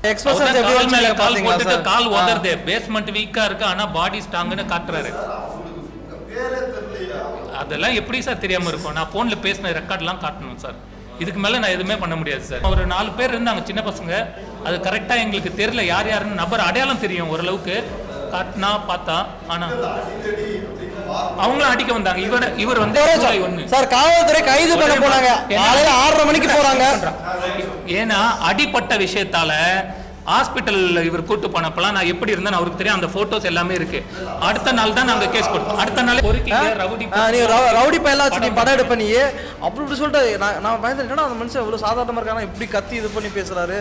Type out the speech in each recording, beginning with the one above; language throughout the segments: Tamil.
எக்ஸ்பிரஷன்ஸ் எப்படி கால் மேல கால் பாத்தீங்களா போட்டுட்டு சார்? கால் உதறது, பேஸ்மெண்ட் வீக்கா இருக்கு ஆனா பாடி ஸ்ட்ராங்னு காட்டுறாரு. அதெல்லாம் எப்படி சார் தெரியாம இருக்கும்? நான் போன்ல பேசின ரெக்கார்ட்லாம் காட்டணும் சார். இதுக்கு மேல நான் எதுவுமே பண்ண முடியாது சார். ஒரு 4 பேர் இருந்தாங்க சின்ன பசங்க, அது கரெக்டா எங்களுக்கு தெரியல யார் யாருன்னு. நபர் அடையாளம் தெரியும் ஓரளவுக்கு, காட்டினா பார்த்தா. ஆனா அவங்களும் அடிக்க வந்தாங்க. இவர் வந்து சார் காவல்துறை கைது பண்ண போனாங்க, காலையில 6:30 மணிக்கு போறாங்க. ஏன்னா அடிப்பட்ட விஷயத்தால ஹாஸ்பிட்டல் இவர் கூட்டு போனப்பெல்லாம் நான் எப்படி இருந்தேன்னு அவருக்கு தெரியும். அந்த போட்டோஸ் எல்லாமே இருக்கு. அடுத்த நாள் தான் நாங்க கேஸ் கொடுத்தோம். அடுத்த நாள் ரவுடி பையெல்லாம் வச்சு நீ படம் எடுப்ப நீ அப்படி இப்படி சொல்லிட்டு நான் பயந்துட்டேன். அந்த மனுஷன் எவ்வளவு சாதாரணமா இருக்கானா, இப்படி கத்தி இது பண்ணி பேசுறாரு,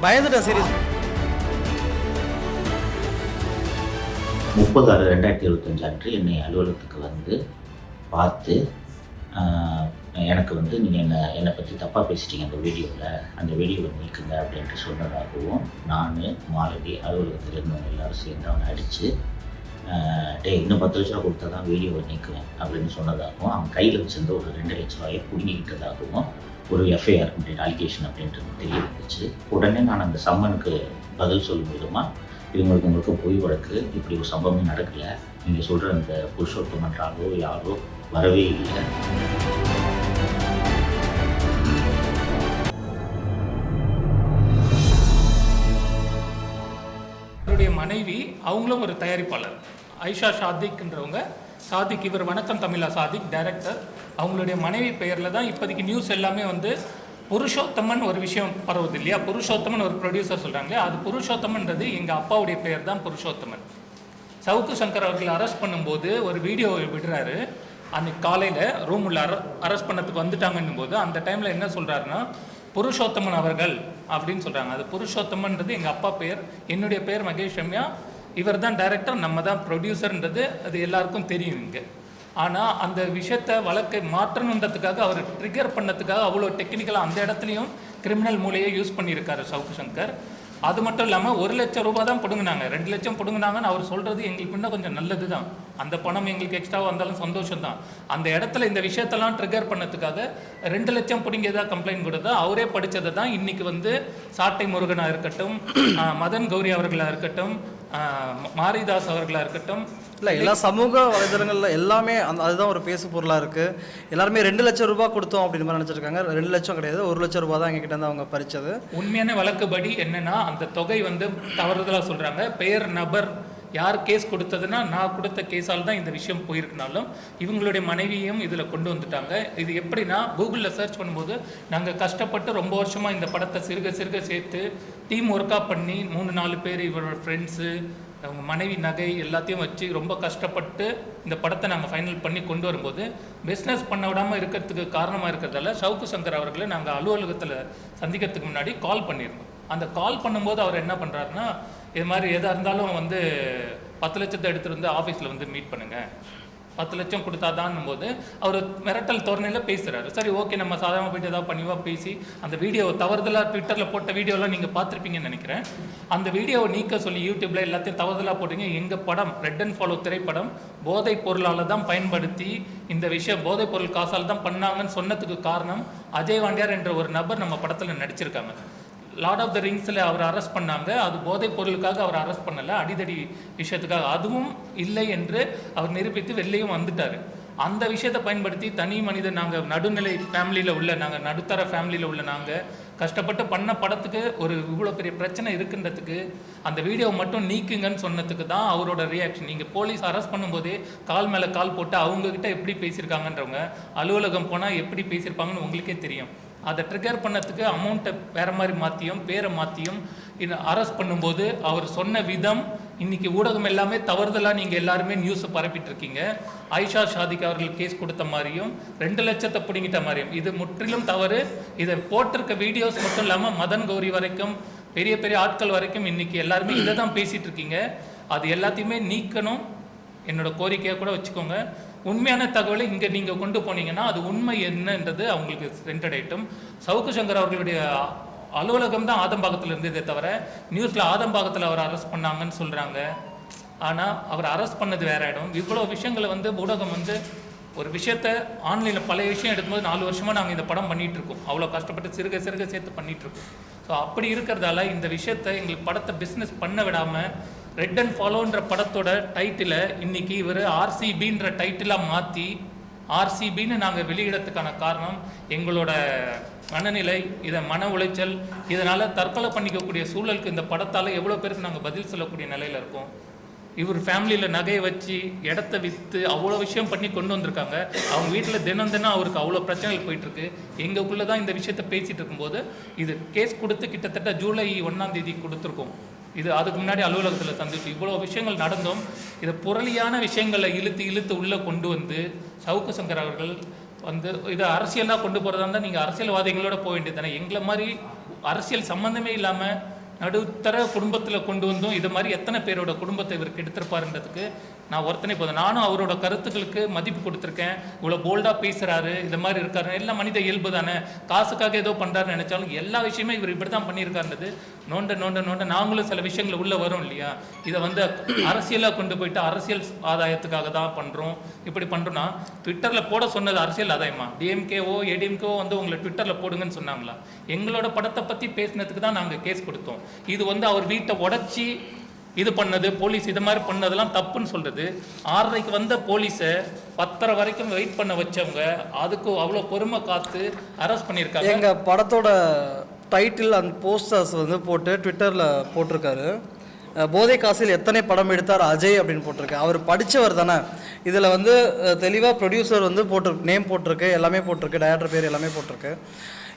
பயந்துட்டேன் சீரியஸ். 30/6/2025 அன்று என்னை அலுவலகத்துக்கு வந்து பார்த்து எனக்கு வந்து நீங்கள் என்னை பற்றி தப்பாக பேசிட்டீங்க அந்த வீடியோவில், அந்த வீடியோவை நீக்குங்க அப்படின்ட்டு சொன்னதாகவும், நான் மாலதி அலுவலகத்தில் இருந்தவங்க எல்லோரும் சேர்ந்து அவனை அடித்து இன்னும் 10 லட்ச ரூபா கொடுத்தா தான் வீடியோவை நீக்குவேன் அப்படின்னு சொன்னதாகவும், அவன் கையில் வச்சிருந்த ஒரு 2 லட்ச ரூபாயை பிடுங்கிக்கிட்டதாகவும் ஒரு எஃப்ஐஆர் அப்படின்ற அலிகேஷன் அப்படின்றது தெரிய வந்துச்சு. உடனே நான் அந்த சம்மனுக்கு பதில் சொல்லும் விதமாக, உங்களுக்கு பொய் வழக்கு, இப்படி ஒரு சம்பவமே நடக்கலை, நீங்கள் சொல்கிற அந்த புருஷோத்தமன்றாலோ யாரோ வரவே இல்லை. மனைவி அவங்களும் ஒரு தயாரிப்பாளர், ஐஷா சாதிக்ன்றவங்க. சாதிக், இவர் வணக்கம் தமிழா சாதிக் டைரக்டர். அவங்களுடைய மனைவி பெயரில் தான் இப்போதைக்கு நியூஸ் எல்லாமே வந்து புருஷோத்தமன் ஒரு விஷயம் பரவுது இல்லையா. புருஷோத்தமன் ஒரு ப்ரொடியூசர் சொல்கிறாங்களே, அது புருஷோத்தமன்றது எங்கள் அப்பாவுடைய பெயர் தான் புருஷோத்தமன். சவுக்கு சங்கர் அவர்கள் அரெஸ்ட் பண்ணும்போது ஒரு வீடியோ விடுறாரு. அன்றைக்கி காலையில் ரூமில் அரெஸ்ட் பண்ணதுக்கு வந்துட்டாங்கன்னும் போது அந்த டைமில் என்ன சொல்கிறாருன்னா, புருஷோத்தமன் அவர்கள் அப்படின்னு சொல்கிறாங்க. அது புருஷோத்தமன்றது எங்கள் அப்பா பெயர், என்னுடைய பெயர் மகேஷ் ரம்யா, இவர் தான் டைரக்டர், நம்ம தான் ப்ரொடியூசர்ன்றது அது எல்லாருக்கும் தெரியும் இங்கே. ஆனால் அந்த விஷயத்தை வழக்கை மாற்றணுன்றதுக்காக, அவர் ட்ரிகர் பண்ணதுக்காக அவ்வளோ டெக்னிக்கலாக அந்த இடத்துலையும் கிரிமினல் மூலையை யூஸ் பண்ணியிருக்காரு சவுக்கு சங்கர். அது மட்டும் இல்லாமல் 1 லட்சம் ரூபா தான் பிடுங்கினாங்க, 2 லட்சம் பிடுங்கினாங்கன்னு அவர் சொல்கிறது எங்களுக்கு இன்னும் கொஞ்சம் நல்லது தான். அந்த பணம் எங்களுக்கு எக்ஸ்ட்ராவாக வந்தாலும் சந்தோஷம் தான். அந்த இடத்துல இந்த விஷயத்தெல்லாம் ட்ரிகர் பண்ணதுக்காக 2 லட்சம் பிடிங்கதா கம்ப்ளைண்ட் கொடுத்தா, அவரே படித்ததை தான் இன்றைக்கி வந்து சாட்டை முருகனாக இருக்கட்டும், மதன் கௌரி அவர்களாக இருக்கட்டும், மாரிதாஸ் அவர்களாக இருக்கட்டும், இல்லை எல்லா சமூக வலைதளங்களில் எல்லாமே அதுதான் ஒரு பேசு பொருளாக இருக்குது. எல்லாருமே 2 லட்சம் ரூபாய் கொடுத்தோம் அப்படின்னு மாதிரி நினச்சிருக்காங்க. 2 லட்சம் கிடையாது, 1 லட்சம் ரூபா தான் எங்ககிட்ட இருந்து அவங்க பறிச்சது. உண்மையான வழக்குப்படி என்னன்னா, அந்த தொகை வந்து தவறுதலாக சொல்கிறாங்க. பெயர் நபர் யார் கேஸ் கொடுத்ததுன்னா, நான் கொடுத்த கேஸால் தான் இந்த விஷயம் போயிருக்குனாலும் இவங்களுடைய மனைவியும் இதில் கொண்டு வந்துட்டாங்க. இது எப்படின்னா, கூகுளில் சர்ச் பண்ணும்போது நாங்கள் கஷ்டப்பட்டு ரொம்ப வருஷமாக இந்த படத்தை சிறுக சிறுக சேர்த்து டீம் ஒர்க்காக பண்ணி 3-4 பேர் இவரோட ஃப்ரெண்ட்ஸு, அவங்க மனைவி நகை எல்லாத்தையும் வச்சு ரொம்ப கஷ்டப்பட்டு இந்த படத்தை நாங்கள் ஃபைனல் பண்ணி கொண்டு வரும்போது, பிஸ்னஸ் பண்ண விடாமல் இருக்கிறதுக்கு காரணமாக இருக்கிறதால சவுக்கு சங்கர் அவர்களை நாங்கள் அலுவலகத்தில் சந்திக்கிறதுக்கு முன்னாடி கால் பண்ணியிருந்தோம். அந்த கால் பண்ணும்போது அவர் என்ன பண்ணுறாருன்னா, இது மாதிரி எதாக இருந்தாலும் வந்து 10 லட்சத்தை எடுத்துகிட்டு வந்து ஆஃபீஸில் வந்து மீட் பண்ணுங்கள், 10 லட்சம் கொடுத்தாதான்னும் போது அவர் மிரட்டல் தோரணையில் பேசுகிறாரு. சரி ஓகே, நம்ம சாதாரணமாக போய்ட்டு ஏதாவது பண்ணிவா பேசி அந்த வீடியோவை தவறுதலாக ட்விட்டரில் போட்ட வீடியோலாம் நீங்கள் பார்த்துருப்பீங்கன்னு நினைக்கிறேன். அந்த வீடியோவை நீக்க சொல்லி யூடியூப்பில் எல்லாத்தையும் தவறுதலாக போட்டீங்க. எங்கள் படம் ரெட் அண்ட் ஃபாலோ திரைப்படம் போதைப் பொருளால் தான் பயன்படுத்தி இந்த விஷயம் போதைப் பொருள் காசால் தான் பண்ணாங்கன்னு சொன்னதுக்கு காரணம் அஜய் வாண்டியார் என்ற ஒரு நபர் நம்ம படத்தில் நடிச்சிருக்காங்க. லார்ட் ஆஃப் த ரிங்ஸில் அவர் அரெஸ்ட் பண்ணாங்க, அது போதைப் பொருளுக்காக அவர் அரெஸ்ட் பண்ணலை, அடிதடி விஷயத்துக்காக. அதுவும் இல்லை என்று அவர் நிரூபித்து வெளிலையும் வந்துட்டார். அந்த விஷயத்தை பயன்படுத்தி தனி மனிதன், நாங்கள் நடுநிலை ஃபேமிலியில் உள்ள, நாங்கள் நடுத்தர ஃபேமிலியில் உள்ள நாங்கள் கஷ்டப்பட்டு பண்ண படத்துக்கு ஒரு இவ்வளோ பெரிய பிரச்சனை இருக்குன்றதுக்கு அந்த வீடியோவை மட்டும் நீக்குங்கன்னு சொன்னதுக்கு தான் அவரோட ரியாக்ஷன். நீங்கள் போலீஸ் அரெஸ்ட் பண்ணும்போதே கால் மேலே கால் போட்டு அவங்கக்கிட்ட எப்படி பேசியிருக்காங்கன்றவங்க அலுவலகம் போனால் எப்படி பேசியிருப்பாங்கன்னு உங்களுக்கே தெரியும். அதை ட்ரிகர் பண்ணதுக்கு அமௌண்ட்டை வேறு மாதிரி மாற்றியும் பேரை மாற்றியும் அரெஸ்ட் பண்ணும்போது அவர் சொன்ன விதம், இன்றைக்கி ஊடகம் எல்லாமே தவறுதலாக நீங்கள் எல்லாருமே நியூஸை பரப்பிட்டுருக்கீங்க. ஐஷா சாதிக் அவர்கள் கேஸ் கொடுத்த மாதிரியும் 2 லட்சத்தை பிடிங்கிட்ட மாதிரியும் இது முற்றிலும் தவறு. இதை போட்டிருக்க வீடியோஸ் மட்டும் இல்லாமல் மதன் கௌரி வரைக்கும் பெரிய பெரிய ஆட்கள் வரைக்கும் இன்றைக்கி எல்லாருமே இதை தான் பேசிகிட்டு இருக்கீங்க. அது எல்லாத்தையுமே நீக்கணும், என்னோடய கோரிக்கையாக கூட வச்சுக்கோங்க. உண்மையான தகவலை இங்கே நீங்கள் கொண்டு போனீங்கன்னா அது உண்மை என்னன்றது அவங்களுக்கு சென்றடையட்டும். சவுக்கு சங்கர் அவர்களுடைய அலுவலகம் தான் ஆதம்பாக்கத்தில் இருந்ததே தவிர நியூஸில் ஆதம்பாக்கத்தில் அவர் அரெஸ்ட் பண்ணாங்கன்னு சொல்கிறாங்க. ஆனால் அவர் அரெஸ்ட் பண்ணது வேற இடம். இவ்வளோ விஷயங்களை வந்து ஊடகம் வந்து ஒரு விஷயத்த ஆன்லைனில் பழைய விஷயம் எடுக்கும்போது 4 வருஷமாக நாங்கள் இந்த படம் பண்ணிகிட்டு இருக்கோம். அவ்வளோ கஷ்டப்பட்டு சிறுக சேர்த்து பண்ணிகிட்டு இருக்கோம். ஸோ அப்படி இருக்கிறதால இந்த விஷயத்தை எங்களுக்கு படத்தை பிஸ்னஸ் பண்ண விடாமல் ரெட் அண்ட் ஃபாலோன்ற படத்தோட டைட்டிலை இன்னைக்கு இவர் ஆர்சிபின்ற டைட்டிலாக மாற்றி ஆர்சிபின்னு நாங்கள் வெளியிடத்துக்கான காரணம் எங்களோட மனநிலை, இதை மன உளைச்சல், இதனால் தற்கொலை பண்ணிக்கக்கூடிய சூழலுக்கு இந்த படத்தால் எவ்வளோ பேருக்கு நாங்கள் பதில் சொல்லக்கூடிய நிலையில் இருக்கோம். இவர் ஃபேமிலியில் நகையை வச்சு இடத்த விற்று அவ்வளோ விஷயம் பண்ணி கொண்டு வந்திருக்காங்க. அவங்க வீட்டில் தினம் அவருக்கு அவ்வளோ பிரச்சனைகள் போயிட்டுருக்கு. எங்களுக்குள்ளே தான் இந்த விஷயத்தை பேசிகிட்டு இருக்கும்போது இது கேஸ் கொடுத்து கிட்டத்தட்ட ஜூலை 1ஆம் தேதி கொடுத்துருக்கோம். இது அதுக்கு முன்னாடி அலுவலகத்தில் சந்திச்சு இவ்வளோ விஷயங்கள் நடந்தும் இதை புரளியான விஷயங்களை இழுத்து உள்ளே கொண்டு வந்து சவுக்கு சங்கர் அவர்கள் வந்து இதை அரசியலாக கொண்டு போகிறதா இருந்தால் நீங்கள் அரசியல்வாதிகளோட போக வேண்டியது தானே. எங்களை மாதிரி அரசியல் சம்மந்தமே இல்லாமல் நடுத்தர குடும்பத்தில் கொண்டு வந்தோம். இது மாதிரி எத்தனை பேரோட குடும்பத்தை இவர் கெடுத்திருப்பாருன்றதுக்கு நான் ஒருத்தனை போதும். நானும் அவரோட கருத்துக்களுக்கு மதிப்பு கொடுத்துருக்கேன். இவ்வளோ போல்டாக பேசுகிறாரு, இது மாதிரி இருக்காரு, எல்லாம் மனித இயல்பு தானே. காசுக்காக ஏதோ பண்ணுறாருன்னு நினச்சாலும் எல்லா விஷயமே இவர் இப்படி தான் பண்ணியிருக்காருன்றது நோண்ட நாங்களும் சில விஷயங்கள் உள்ளே வரும் இல்லையா. இதை வந்து அரசியலாக கொண்டு போயிட்டு அரசியல் ஆதாயத்துக்காக தான் பண்ணுறோம். இப்படி பண்ணுறோன்னா ட்விட்டரில் போட சொன்னது அரசியல் ஆதாயமா? டிஎம்கேவோ ஏடிஎம்கேவோ வந்து உங்களை ட்விட்டரில் போடுங்கன்னு சொன்னாங்களா? எங்களோட படத்தை பற்றி பேசினதுக்கு தான் நாங்கள் கேஸ் கொடுத்தோம். இது வந்து அவர் வீட்டை உடச்சி இது பண்ணது, போலீஸ் இது மாதிரி பண்ணதெல்லாம் தப்புன்னு சொல்றது. 6:30க்கு வந்த போலீஸை 10:30 வரைக்கும் வெயிட் பண்ண வச்சவங்க அதுக்கு அவ்வளோ பொறுமை காத்து அரெஸ்ட் பண்ணியிருக்காங்க. எங்கள் படத்தோட டைட்டில் அந்த போஸ்டர்ஸ் வந்து போட்டு ட்விட்டரில் போட்டிருக்காரு. போதை காசில் எத்தனை படம் எடுத்தார் அஜய் அப்படின்னு போட்டிருக்கு. அவர் படித்தவர் தானே. இதில் வந்து தெளிவாக ப்ரொடியூசர் வந்து நேம் போட்டிருக்கு, எல்லாமே போட்டிருக்கு, டைரக்டர் பேர் எல்லாமே போட்டிருக்கு.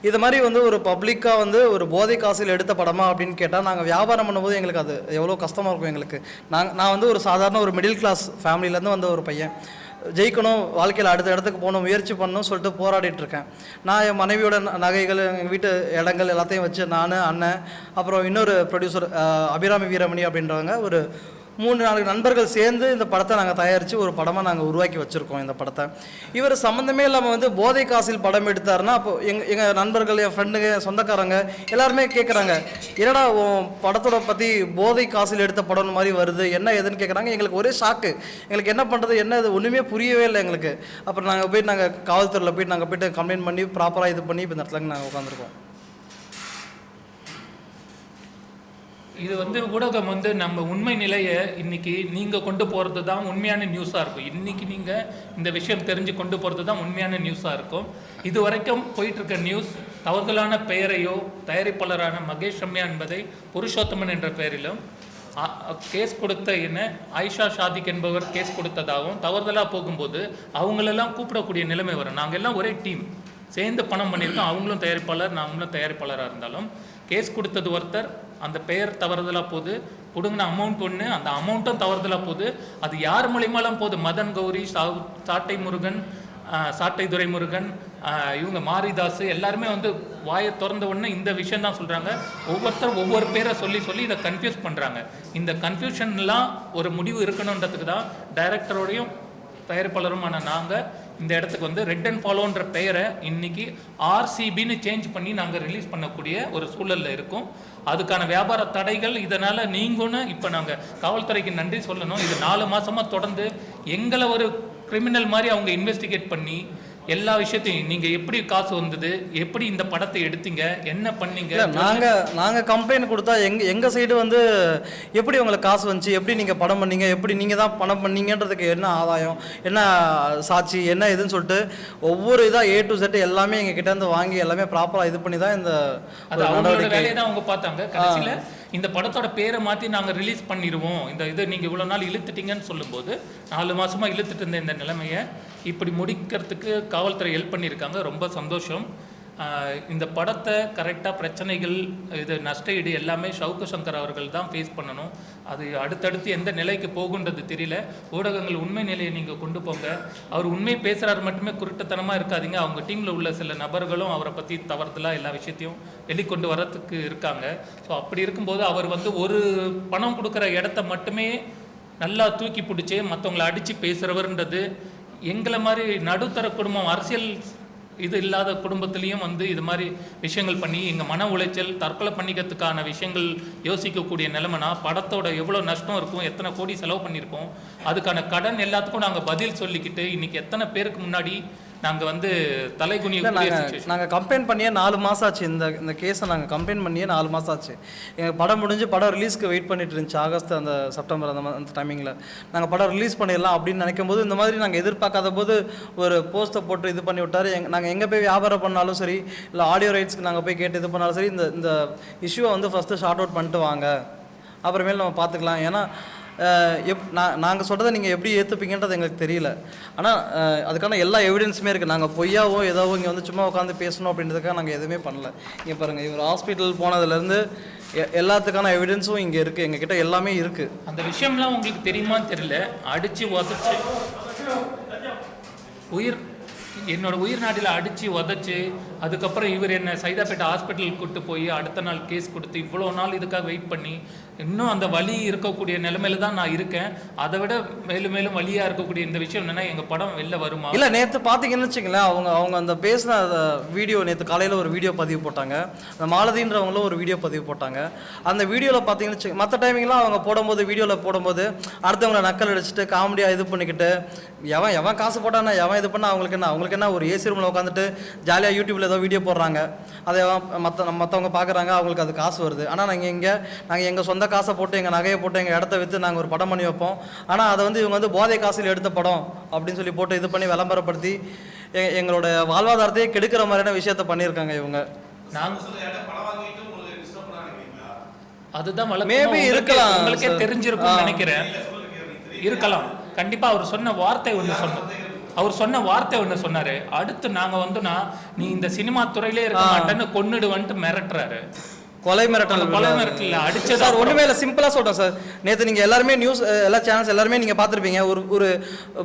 இது மாதிரி வந்து ஒரு பப்ளிக்காக வந்து ஒரு போதை காசில் எடுத்த படமா அப்படின்னு கேட்டால் நாங்கள் வியாபாரம் பண்ணும்போது எங்களுக்கு அது எவ்வளோ கஷ்டமாக இருக்கும் எங்களுக்கு. நான் வந்து ஒரு சாதாரண ஒரு மிடில் கிளாஸ் ஃபேமிலியிலேருந்து வந்த ஒரு பையன். ஜெயிக்கணும், வாழ்க்கையில் அடுத்த இடத்துக்கு போகணும், முயற்சி பண்ணணும் சொல்லிட்டு போராடிட்டுருக்கேன். நான் என் மனைவியோட நகைகள், எங்கள் வீட்டு இடங்கள் எல்லாத்தையும் வச்சு நான், அண்ணன், அப்புறம் இன்னொரு ப்ரொடியூசர் அபிராமி வீரமணி அப்படின்றவங்க ஒரு 3-4 நண்பர்கள் சேர்ந்து இந்த படத்தை நாங்கள் தயாரித்து ஒரு படமாக நாங்கள் உருவாக்கி வச்சுருக்கோம். இந்த படத்தை இவர் சம்மந்தமே இல்லாமல் வந்து போதை காசில் படம் எடுத்தாருன்னா அப்போ எங்கள் நண்பர்கள், என் ஃப்ரெண்டுங்க, சொந்தக்காரங்க எல்லாருமே கேட்குறாங்க, என்னடா உன் படத்தோட பற்றி போதை காசில் எடுத்த படம் மாதிரி வருது, என்ன எதுன்னு கேட்குறாங்க. எங்களுக்கு ஒரே ஷாக்கு. எங்களுக்கு என்ன பண்ணுறது, என்ன இது ஒன்றுமே புரியவே இல்லை எங்களுக்கு. அப்புறம் நாங்கள் காவல்துறையில் போயிட்டு கம்ப்ளைண்ட் பண்ணி ப்ராப்பராக இது பண்ணி இப்போ இந்த இடத்துல நாங்கள் உட்காந்துருக்கோம். இது வந்து ஊடகம் வந்து நம்ம உண்மை நிலையை இன்னைக்கு நீங்கள் கொண்டு போகிறது தான் உண்மையான நியூஸாக இருக்கும். இன்றைக்கி நீங்கள் இந்த விஷயம் தெரிஞ்சு கொண்டு போகிறது தான் உண்மையான நியூஸாக இருக்கும். இது வரைக்கும் போயிட்டுருக்க நியூஸ் தவறுதலான பெயரையோ தயாரிப்பாளரான மகேஷ் ரம்யா என்பதை புருஷோத்தமன் என்ற பெயரிலும் கேஸ் கொடுத்த என்ன ஆயிஷா ஷாதிக் என்பவர் கேஸ் கொடுத்ததாகவும் தவறுதலாக போகும்போது அவங்களெல்லாம் கூப்பிடக்கூடிய நிலைமை வரும். நாங்கள் எல்லாம் ஒரே டீம் சேர்ந்து பணம் பண்ணியிருக்கோம். அவங்களும் தயாரிப்பாளர், நாங்களும் தயாரிப்பாளராக இருந்தாலும் கேஸ் கொடுத்தது ஒருத்தர், அந்த பெயர் தவறுதலாக போகுது, கொடுங்கின அமௌண்ட் ஒன்று, அந்த அமௌண்ட்டும் தவறுதலாக போகுது. அது யார் மூலியமாலாம் போகுது? மதன் கௌரி, சாட்டை முருகன், சாட்டை துரைமுருகன், இவங்க மாரிதாஸ் எல்லாருமே வந்து வாயை திறந்த உடனே இந்த விஷயம் தான் சொல்கிறாங்க. ஒவ்வொருத்தரும் ஒவ்வொரு பேரை சொல்லி இதை கன்ஃபியூஸ் பண்ணுறாங்க. இந்த கன்ஃபியூஷன்லாம் ஒரு முடிவு இருக்கணுன்றதுக்கு தான் டைரக்டரோடையும் தயாரிப்பாளருமான நாங்கள் இந்த இடத்துக்கு வந்து ரெட் அண்ட் ஃபாலோன்ற பெயரை இன்னைக்கு ஆர்சிபின்னு சேஞ்ச் பண்ணி நாங்கள் ரிலீஸ் பண்ணக்கூடிய ஒரு சூழலில் இருக்கும். அதுக்கான வியாபார தடைகள் இதனால் நீங்கன்னு இப்போ நாங்கள் காவல்துறைக்கு நன்றி சொல்லணும். இது 4 மாதமாக தொடர்ந்து எங்களை ஒரு கிரிமினல் மாதிரி அவங்க இன்வெஸ்டிகேட் பண்ணி எல்லா விஷயத்தையும் நீங்கள் எப்படி காசு வந்தது, எப்படி இந்த படத்தை எடுத்தீங்க, என்ன பண்ணீங்க, நாங்கள் கம்ப்ளைண்ட் கொடுத்தா எங்கள் சைடு வந்து எப்படி உங்களுக்கு காசு வந்துச்சு, எப்படி நீங்கள் படம் பண்ணீங்க, எப்படி நீங்கள் தான் பணம் பண்ணீங்கன்றதுக்கு என்ன ஆதாயம், என்ன சாட்சி, என்ன இதுன்னு சொல்லிட்டு ஒவ்வொரு இதாக A to Z எல்லாமே எங்கள் கிட்டேருந்து வாங்கி எல்லாமே ப்ராப்பராக இது பண்ணி தான் இந்த வேலையை தான் அவங்க பார்த்தாங்க. கடைசியில் இந்த படத்தோட பேரை மாற்றி நாங்கள் ரிலீஸ் பண்ணிடுவோம், இந்த இதை நீங்கள் இவ்வளோ நாள் இழுத்துட்டீங்கன்னு சொல்லும்போது 4 மாதமாக இழுத்துட்டு இருந்த இந்த நிலைமையை இப்படி முடிக்கிறதுக்கு காவல்துறை ஹெல்ப் பண்ணியிருக்காங்க. ரொம்ப சந்தோஷம். இந்த படத்தை கரெக்டாக பிரச்சனைகள், இது நஷ்ட ஈடு எல்லாமே சவுக்கு சங்கர் அவர்கள் தான் ஃபேஸ் பண்ணணும். அது அடுத்தடுத்து எந்த நிலைக்கு போகுன்றது தெரியல. ஊடகங்கள் உண்மை நிலையை நீங்கள் கொண்டு போங்க. அவர் உண்மை பேசுகிறாரு மட்டுமே குருட்டுத்தனமாக இருக்காதீங்க. அவங்க டீமில் உள்ள சில நபர்களும் அவரை பற்றி தவறுதலாக எல்லா விஷயத்தையும் வெளிக்கொண்டு வரத்துக்கு இருக்காங்க. ஸோ அப்படி இருக்கும்போது அவர் வந்து ஒரு பணம் கொடுக்குற இடத்த மட்டுமே நல்லா தூக்கி பிடிச்சி மற்றவங்களை அடித்து பேசுகிறவர்ன்றது எங்களை மாதிரி நடுத்தர குடும்பம், அரசியல் இது இல்லாத குடும்பத்திலையும் வந்து இது மாதிரி விஷயங்கள் பண்ணி எங்கள் மன உளைச்சல் தற்கொலை பண்ணிக்கிறதுக்கான விஷயங்கள் யோசிக்கக்கூடிய நிலைமைனா படத்தோட எவ்வளோ நஷ்டம் இருக்கும், எத்தனை கோடி செலவு பண்ணியிருப்போம், அதுக்கான கடன் எல்லாத்துக்கும் நாங்கள் பதில் சொல்லிக்கிட்டு இன்னைக்கு எத்தனை பேருக்கு முன்னாடி நாங்கள் வந்து தலைகுனிய நாங்கள் கம்ப்ளைண்ட் பண்ணியே 4 மாதம் ஆச்சு. இந்த கேஸை நாங்கள் கம்ப்ளைண்ட் பண்ணியே 4 மாதம் ஆச்சு. எங்கள் படம் முடிஞ்சு படம் ரிலீஸ்க்கு வெயிட் பண்ணிட்டு இருந்துச்சு. ஆகஸ்ட் அந்த செப்டம்பர் அந்த டைமிங்கில் நாங்கள் படம் ரிலீஸ் பண்ணிடலாம் அப்படின்னு நினைக்கும் போது இந்த மாதிரி நாங்கள் எதிர்பார்க்காத போது ஒரு போஸ்ட்டை போட்டு இது பண்ணி விட்டார். நாங்கள் எங்கே போய் வியாபாரம் பண்ணாலும் சரி, இல்லை ஆடியோ ரைட்ஸ்க்கு நாங்கள் போய் கேட்டு இது பண்ணாலும் சரி, இந்த இஷ்யூவை வந்து ஃபஸ்ட்டு ஷார்ட் அவுட் பண்ணிட்டு வாங்க, அப்புறமேல் நம்ம பார்த்துக்கலாம். ஏன்னா நாங்கள் சொல்கிறத நீங்கள் எப்படி ஏற்றுப்பீங்கன்றது எங்களுக்கு தெரியல. ஆனால் அதுக்கான எல்லா எவிடன்ஸுமே இருக்குது. நாங்கள் பொய்யாவோ ஏதாவோ இங்கே வந்து சும்மா உட்காந்து பேசணும் அப்படின்றதுக்காக நாங்கள் எதுவுமே பண்ணல. இங்கே பாருங்கள், இவர் ஹாஸ்பிட்டல் போனதுலேருந்து எல்லாத்துக்கான எவிடன்ஸும் இங்கே இருக்குது, எங்ககிட்ட எல்லாமே இருக்குது. அந்த விஷயம்லாம் உங்களுக்கு தெரியுமான்னு தெரியல. அடித்து உதச்சி என்னோட உயிர் நாட்டில் அடித்து உதச்சி அதுக்கப்புறம் இவர் என்னை சைதாப்பேட்டை ஹாஸ்பிட்டலுக்கு கூப்பிட்டு போய் அடுத்த நாள் கேஸ் கொடுத்து இவ்வளோ நாள் இதுக்காக வெயிட் பண்ணி இன்னும் அந்த வலி இருக்கக்கூடிய நிலைமையில தான் நான் இருக்கேன். அதை விட மேலும் மேலும் வலியாக இருக்கக்கூடிய இந்த விஷயம் என்னென்னா எங்கள் படம் வெளில வருமா இல்லை. நேற்று பார்த்தீங்கன்னு வச்சுங்களேன், அவங்க அந்த பேசின வீடியோ நேற்று காலையில் ஒரு வீடியோ பதிவு போட்டாங்க. அந்த மாலதின்றவங்களும் ஒரு வீடியோ பதிவு போட்டாங்க. அந்த வீடியோவில் பார்த்தீங்கன்னு வச்சு மற்ற டைமிங்லாம் அவங்க போடும்போது வீடியோவில் போடும்போது அடுத்தவங்களை நக்கல் அடிச்சுட்டு காமெடியாக இது பண்ணிக்கிட்டு எவன் காசு போட்டானா எவன் இது பண்ணால் அவங்களுக்கு என்ன ஒரு ஏசி ரூமில் உட்காந்துட்டு ஜாலியாக யூடியூப்பில் ஏதோ வீடியோ போடுறாங்க, அதை மற்றவங்க பார்க்குறாங்க, அவங்களுக்கு அது காசு வருது. ஆனால் நாங்கள் எங்கள் சொந்த காசை போட்டு எங்கள் நகையை போட்டு எங்கள் இடத்த விற்று நாங்கள் ஒரு படம் பண்ணி வைப்போம். ஆனால் அதை வந்து இவங்க வந்து போதை காசில் எடுத்த படம் அப்படின்னு சொல்லி போட்டு இது பண்ணி விளம்பரப்படுத்தி எங்களோட வாழ்வாதாரத்தையே கெடுக்கிற மாதிரியான விஷயத்த பண்ணியிருக்காங்க இவங்க. அதுதான் மேபி இருக்கலாம், உங்களுக்கே தெரிஞ்சிருக்கும் நினைக்கிறேன். இருக்கலாம் கண்டிப்பா. அவர் சொன்ன வார்த்தை ஒன்று சொன்னாரு. அடுத்து நாங்க வந்துனா நீ இந்த சினிமா துறையிலே இருக்க மாட்டேன்னு கொன்னுடுவன்ட்டு மிரட்டுறாரு. கொலை மிரட்டல் அடிச்சது சார். ஒன்றுமே இல்லை, சிம்பிளாக சொல்கிறேன் சார். நேற்று நீங்கள் எல்லாருமே நியூஸ் எல்லா சேனல்ஸ் எல்லாருமே நீங்கள் பார்த்துருப்பீங்க. ஒரு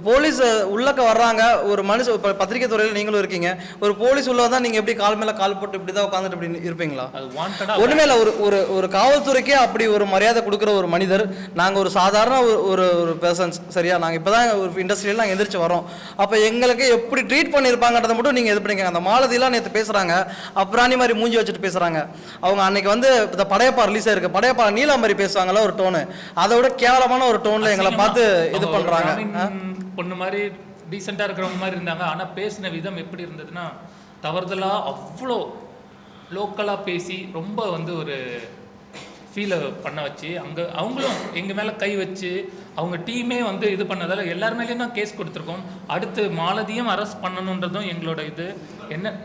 போலீஸ் உள்ளக்க வர்றாங்க, ஒரு மனுஷன் இப்போ பத்திரிகை துறையில் நீங்களும் இருக்கீங்க, ஒரு போலீஸ் உள்ள தான் நீங்கள் எப்படி கால் மேலே கால் போட்டு இப்படி தான் உட்காந்துட்டு இப்படி இருப்பீங்களா? ஒன்றுமே இல்லை. ஒரு காவல்துறைக்கே அப்படி ஒரு மரியாதை கொடுக்குற ஒரு மனிதர். நாங்கள் ஒரு சாதாரண ஒரு பர்சன்ஸ், சரியா? நாங்கள் இப்போ தான் ஒரு இண்டஸ்ட்ரியில் நாங்கள் எந்திரிச்சு வரோம். அப்போ எங்களுக்கு எப்படி ட்ரீட் பண்ணியிருப்பாங்கன்றதை மட்டும் நீங்கள் இது பண்ணிக்கங்க. அந்த மாலதிலாம் நேற்று பேசுகிறாங்க, அப்புறாணி மாதிரி மூஞ்சி வச்சுட்டு பேசுகிறாங்க. அவங்க அன்னைக்கு வந்து இந்த படையப்பா ரிலீஸ் ஆயிருக்கு, படையப்பா நீலா மாதிரி பேசுவாங்கல்ல ஒரு டோனு, அதை விட கேவலமான ஒரு டோன்ல எங்களை பார்த்து இது பண்றாங்க. பொண்ணு மாதிரி டீசெண்டா இருக்கிறவங்க மாதிரி இருந்தாங்க. ஆனா பேசின விதம் எப்படி இருந்ததுன்னா தவறுதலா அவ்வளோ லோக்கலா பேசி ரொம்ப வந்து ஒரு ஃபீலை பண்ண வச்சு அவங்களும் எங்கள் மேலே கை வச்சு அவங்க டீமே வந்து இது பண்ணதால எல்லார் மேலேயும் தான் கேஸ் கொடுத்துருக்கோம். அடுத்து மாலதியும் அரெஸ்ட் பண்ணணுன்றதும் எங்களோட இது. என்ன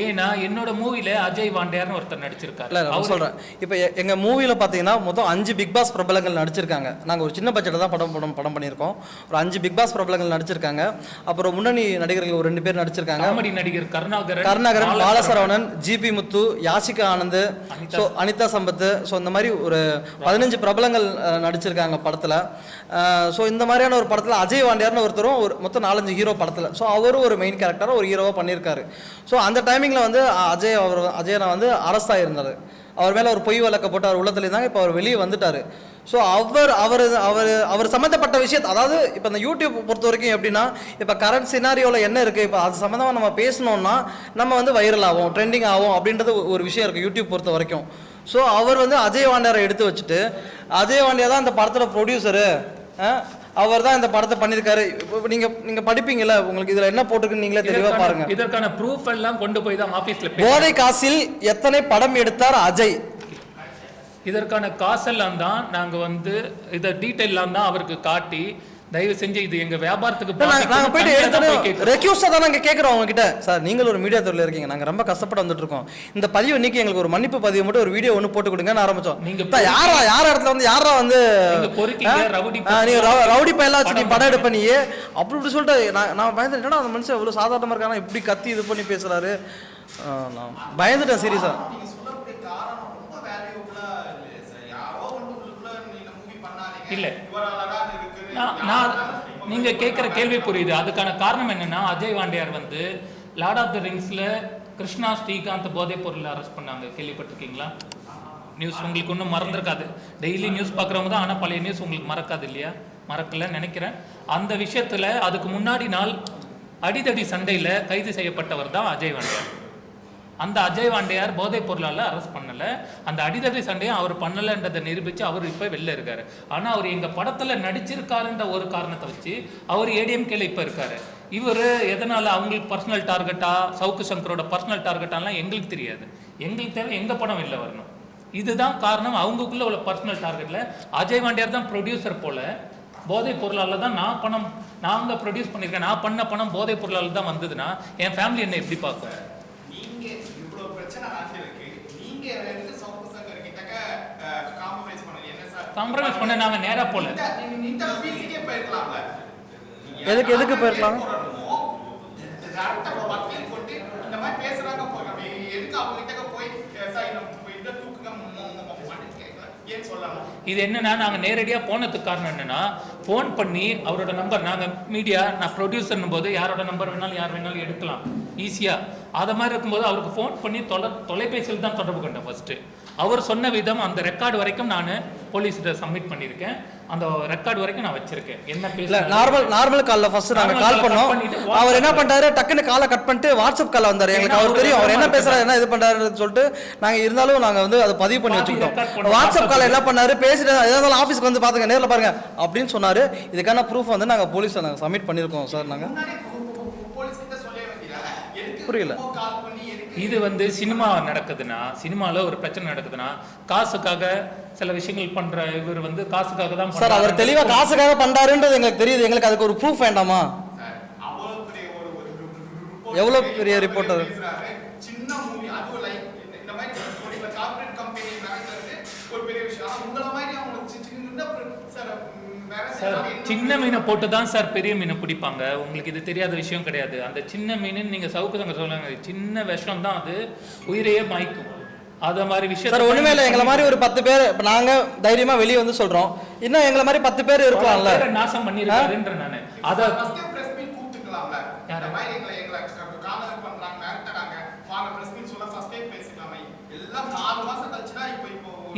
ஏன்னா என்னோட மூவில அஜய் வாண்டியார்னு ஒருத்தர் நடிச்சிருக்காரு. அவர் சொல்றேன். இப்போ எங்க மூவில பாத்தீங்கன்னா மொத்தம் 5 பிக் பாஸ் பிரபலங்கள் நடிச்சிருக்காங்க. நாங்க ஒரு சின்ன பட்ஜெட்டில் தான் படம் பண்ணியிருக்கோம். ஒரு 5 பிக் பாஸ் பிரபலங்கள் நடிச்சிருக்காங்க. அப்புறம் முன்னணி நடிகர்கள் ஒரு 2 பேர் நடிச்சிருக்காங்க. காமெடி நடிகர் கருணாகரன், பாலசரவணன், ஜிபி முத்து, யாசிகா ஆனந்த், அனிதா சம்பத், ஸோ இந்த மாதிரி ஒரு 15 பிரபலங்கள் நடிச்சிருக்காங்க படத்துல. ஸோ இந்த மாதிரியான ஒரு படத்தில் அஜய் வாண்டியார்னு ஒருத்தரும் ஒரு மொத்தம் 4-5 ஹீரோ படத்தில். ஸோ அவரும் ஒரு மெயின் கேரக்டராக ஒரு ஹீரோவாக பண்ணியிருக்காரு. ஸோ அந்த டைமிங்கில் வந்து அஜயனை வந்து அரெஸ்ட் ஆகியிருந்தார். அவர் மேலே ஒரு பொய் வழக்க போட்டு அவர் உள்ளத்துல இருந்தாங்க. இப்போ அவர் வெளியே வந்துட்டார். ஸோ அவர் சம்மந்தப்பட்ட விஷயத்தை, அதாவது இப்போ இந்த யூடியூப் பொறுத்த வரைக்கும் எப்படின்னா, இப்போ கரண்ட் சினாரியோவில் என்ன இருக்குது, இப்போ அது சம்மந்தமாக நம்ம பேசணுன்னா நம்ம வந்து வைரல் ஆகும், ட்ரெண்டிங் ஆகும் அப்படின்றது ஒரு விஷயம் இருக்குது யூடியூப் பொறுத்த வரைக்கும். ஸோ அவர் வந்து அஜய் வாண்டியாரை எடுத்து வச்சுட்டு, அஜய் வாண்டியா தான் இந்த படத்தோட ப்ரொடியூசரு, அவர் தான் இந்த படத்தை பண்ணியிருக்காரு. நீங்க படிப்பீங்கல்ல, உங்களுக்கு இதுல என்ன போட்டிருக்குன்னு நீங்களே தெளிவா பாருங்க. இதற்கான ப்ரூஃப் எல்லாம் கொண்டு போய் தான் ஆபீஸ்ல போதை காசில் எத்தனை படம் எடுத்தார் அஜய், இதற்கான காசெல்லாம் தான் நாங்க வந்து இத டீடைல்லாம் தான் அவருக்கு காட்டி தயவு செஞ்சு இது எங்க வியாபாரத்துக்கு நாங்க போயிட்டு எடுத்து ரெக்யூஸ்டா தான் நாங்க கேக்குறோம் அவங்க கிட்ட. சார் நீங்களும் ஒரு மீடியா துறையில இருக்கீங்க, நாங்க ரொம்ப கஷ்டப்பட்டு வந்துட்டு இருக்கோம், இந்த பதிவு இன்னைக்கு எங்களுக்கு ஒரு மன்னிப்பு பதிவு மட்டும் ஒரு வீடியோ ஒன்று போட்டு கொடுங்கன்னு ஆரம்பிச்சோம். நீங்க யார் இடத்துல வந்து யாரா வந்து நீங்க ரவுடி பையலா வச்சு நீ படம் எடுப்ப நீ அப்படி சொல்லிட்டு நான் பயந்துட்டேன். அந்த மனுஷன் எவ்வளவு சாதாரணமா இருக்கானா, இப்படி கத்தி இது பண்ணி பேசுறாரு, நான் பயந்துட்டேன் சீரியஸா. இல்ல நான் நீங்க கேட்குற கேள்வி புரியுது. அதுக்கான காரணம் என்னன்னா, அஜய் வாண்டியார் வந்து லார்ட் ஆஃப் த ரிங்ஸ்ல கிருஷ்ணா ஸ்ரீகாந்த் போதைப் பொருள் அரெஸ்ட் பண்ணாங்க, கேள்விப்பட்டிருக்கீங்களா? நியூஸ் உங்களுக்கு ஒன்றும் மறந்துருக்காது, டெய்லி நியூஸ் பார்க்குறவங்க தான், ஆனால் பழைய நியூஸ் உங்களுக்கு மறக்காது இல்லையா? மறக்கலன்னு நினைக்கிறேன். அந்த விஷயத்தில் அதுக்கு முன்னாடி நாள் அடிதடி சண்டையில் கைது செய்யப்பட்டவர் தான் அஜய் வாண்டியார். அந்த அஜய் வாண்டியார் போதைப் பொருளால் அரெஸ்ட் பண்ணலை. அந்த அடிதடி சண்டையை அவர் பண்ணலைன்றதை நிரூபித்து அவர் இப்போ வெளில இருக்கார். ஆனால் அவர் எங்கள் படத்தில் நடிச்சிருக்காருன்ற ஒரு காரணத்தை வச்சு அவர் ஏடிஎம்கேல இப்போ இருக்கார். இவர் எதனால் அவங்களுக்கு பர்சனல் டார்கெட்டா, சவுக்கு சங்கரோட பர்சனல் டார்கெட்டாலாம் எங்களுக்கு தெரியாது. எங்களுக்கு தேவை எங்கள் படம் வெளில வரணும். இதுதான் காரணம். அவங்களுக்குள்ள உள்ள பர்சனல் டார்கெட்டில் அஜய் வாண்டியார் தான் ப்ரொடியூசர் போல. போதைப் பொருளால் தான் நாங்கள் ப்ரொடியூஸ் பண்ணியிருக்கேன். நான் பண்ண பணம் போதைப் பொருளால் தான் வந்ததுன்னா என் ஃபேமிலி என்ன எப்படி பார்க்கும்? காம்ப்ரமைஸ் பண்ண நாங்க நேரா போல. எதுக்கு போயிருக்கலாம்? இது என்னன்னா நாங்க நேரடியா போனதுக்கு காரணம் என்னன்னா, ஃபோன் பண்ணி அவரோட நம்பர், நாங்க மீடியா, நான் ப்ரொடியூசர்னும் போது யாரோட நம்பர் வேணாலும் யார் வேணாலும் எடுக்கலாம் ஈஸியா. அதை மாதிரி இருக்கும்போது அவருக்கு ஃபோன் பண்ணி தொலைபேசியில் தான் தொடர்பு கொண்டேன் ஃபர்ஸ்ட். அவர் சொன்ன விதம் அந்த ரெக்கார்டு வரைக்கும் நான் போலீஸ்கிட்ட சப்மிட் பண்ணியிருக்கேன். அந்த ரெக்கார்டு வரைக்கும் நான் வச்சிருக்கேன். என்ன பேசல நார்மல் கால்ல ஃபர்ஸ்ட் நாங்க கால் பண்ணோம். அவர் என்ன பண்றாரு, டக்குன்னு காலை கட் பண்ணிட்டு வாட்ஸ்அப் கால்ல வந்தாரு. எங்களுக்கு அவர் தெரியும் அவர் என்ன பேசுறாரு, என்ன இது பண்றாருன்னு சொல்லிட்டு நாங்க இருந்தாலும் நாங்க வந்து அதை பதிவு பண்ணி வச்சுக்கிட்டோம். வாட்ஸ்அப் கால்ல என்ன பண்ணாரு, பேசிட்டு ஏதாவது ஆஃபீஸ்க்கு வந்து பாத்துங்க, நேரில் பாருங்க அப்படின்னு சொன்னாரு. இதுக்கான ப்ரூஃப் வந்து நாங்க போலீஸ்ல நாங்க சப்மிட் பண்ணியிருக்கோம் சார். நாங்க புரியல. இது வந்து சினிமா நடக்குதுன்னா, சினிமாவில் ஒரு பிரச்சனை நடக்குதுன்னா காசுக்காக சில விஷயங்கள் பண்ற இவர் வந்து காசுக்காக தான் சார். அவர் தெளிவா காசுக்காக பண்றாருன்றது எங்களுக்கு தெரியுது. எங்களுக்கு அதுக்கு ஒரு ப்ரூஃப் வேண்டாமா? எவ்வளவு பெரிய ரிப்போர்ட்டர். சின்ன மீனை போட்டு தான் சார் பெரிய மீனை பிடிப்பாங்க. உங்களுக்கு இது தெரியாத விஷயம் கிடையாது. அந்த சின்ன மீன் நீங்க சவுக்கு சங்க சொல்லுங்க, சின்ன விஷம் தான் அது உயிரையே மாய்க்கும். அத மாதிரி விஷயம் சார் ஒண்ணுமே இல்லை. எங்களை மாதிரி ஒரு 10 பேர் இப்ப நாங்க தைரியமா வெளியே வந்து சொல்றோம். இன்னும் எங்களை மாதிரி 10 பேர் இருக்கலாம்ல. நாசம் பண்ணிருக்காருன்ற நானு அத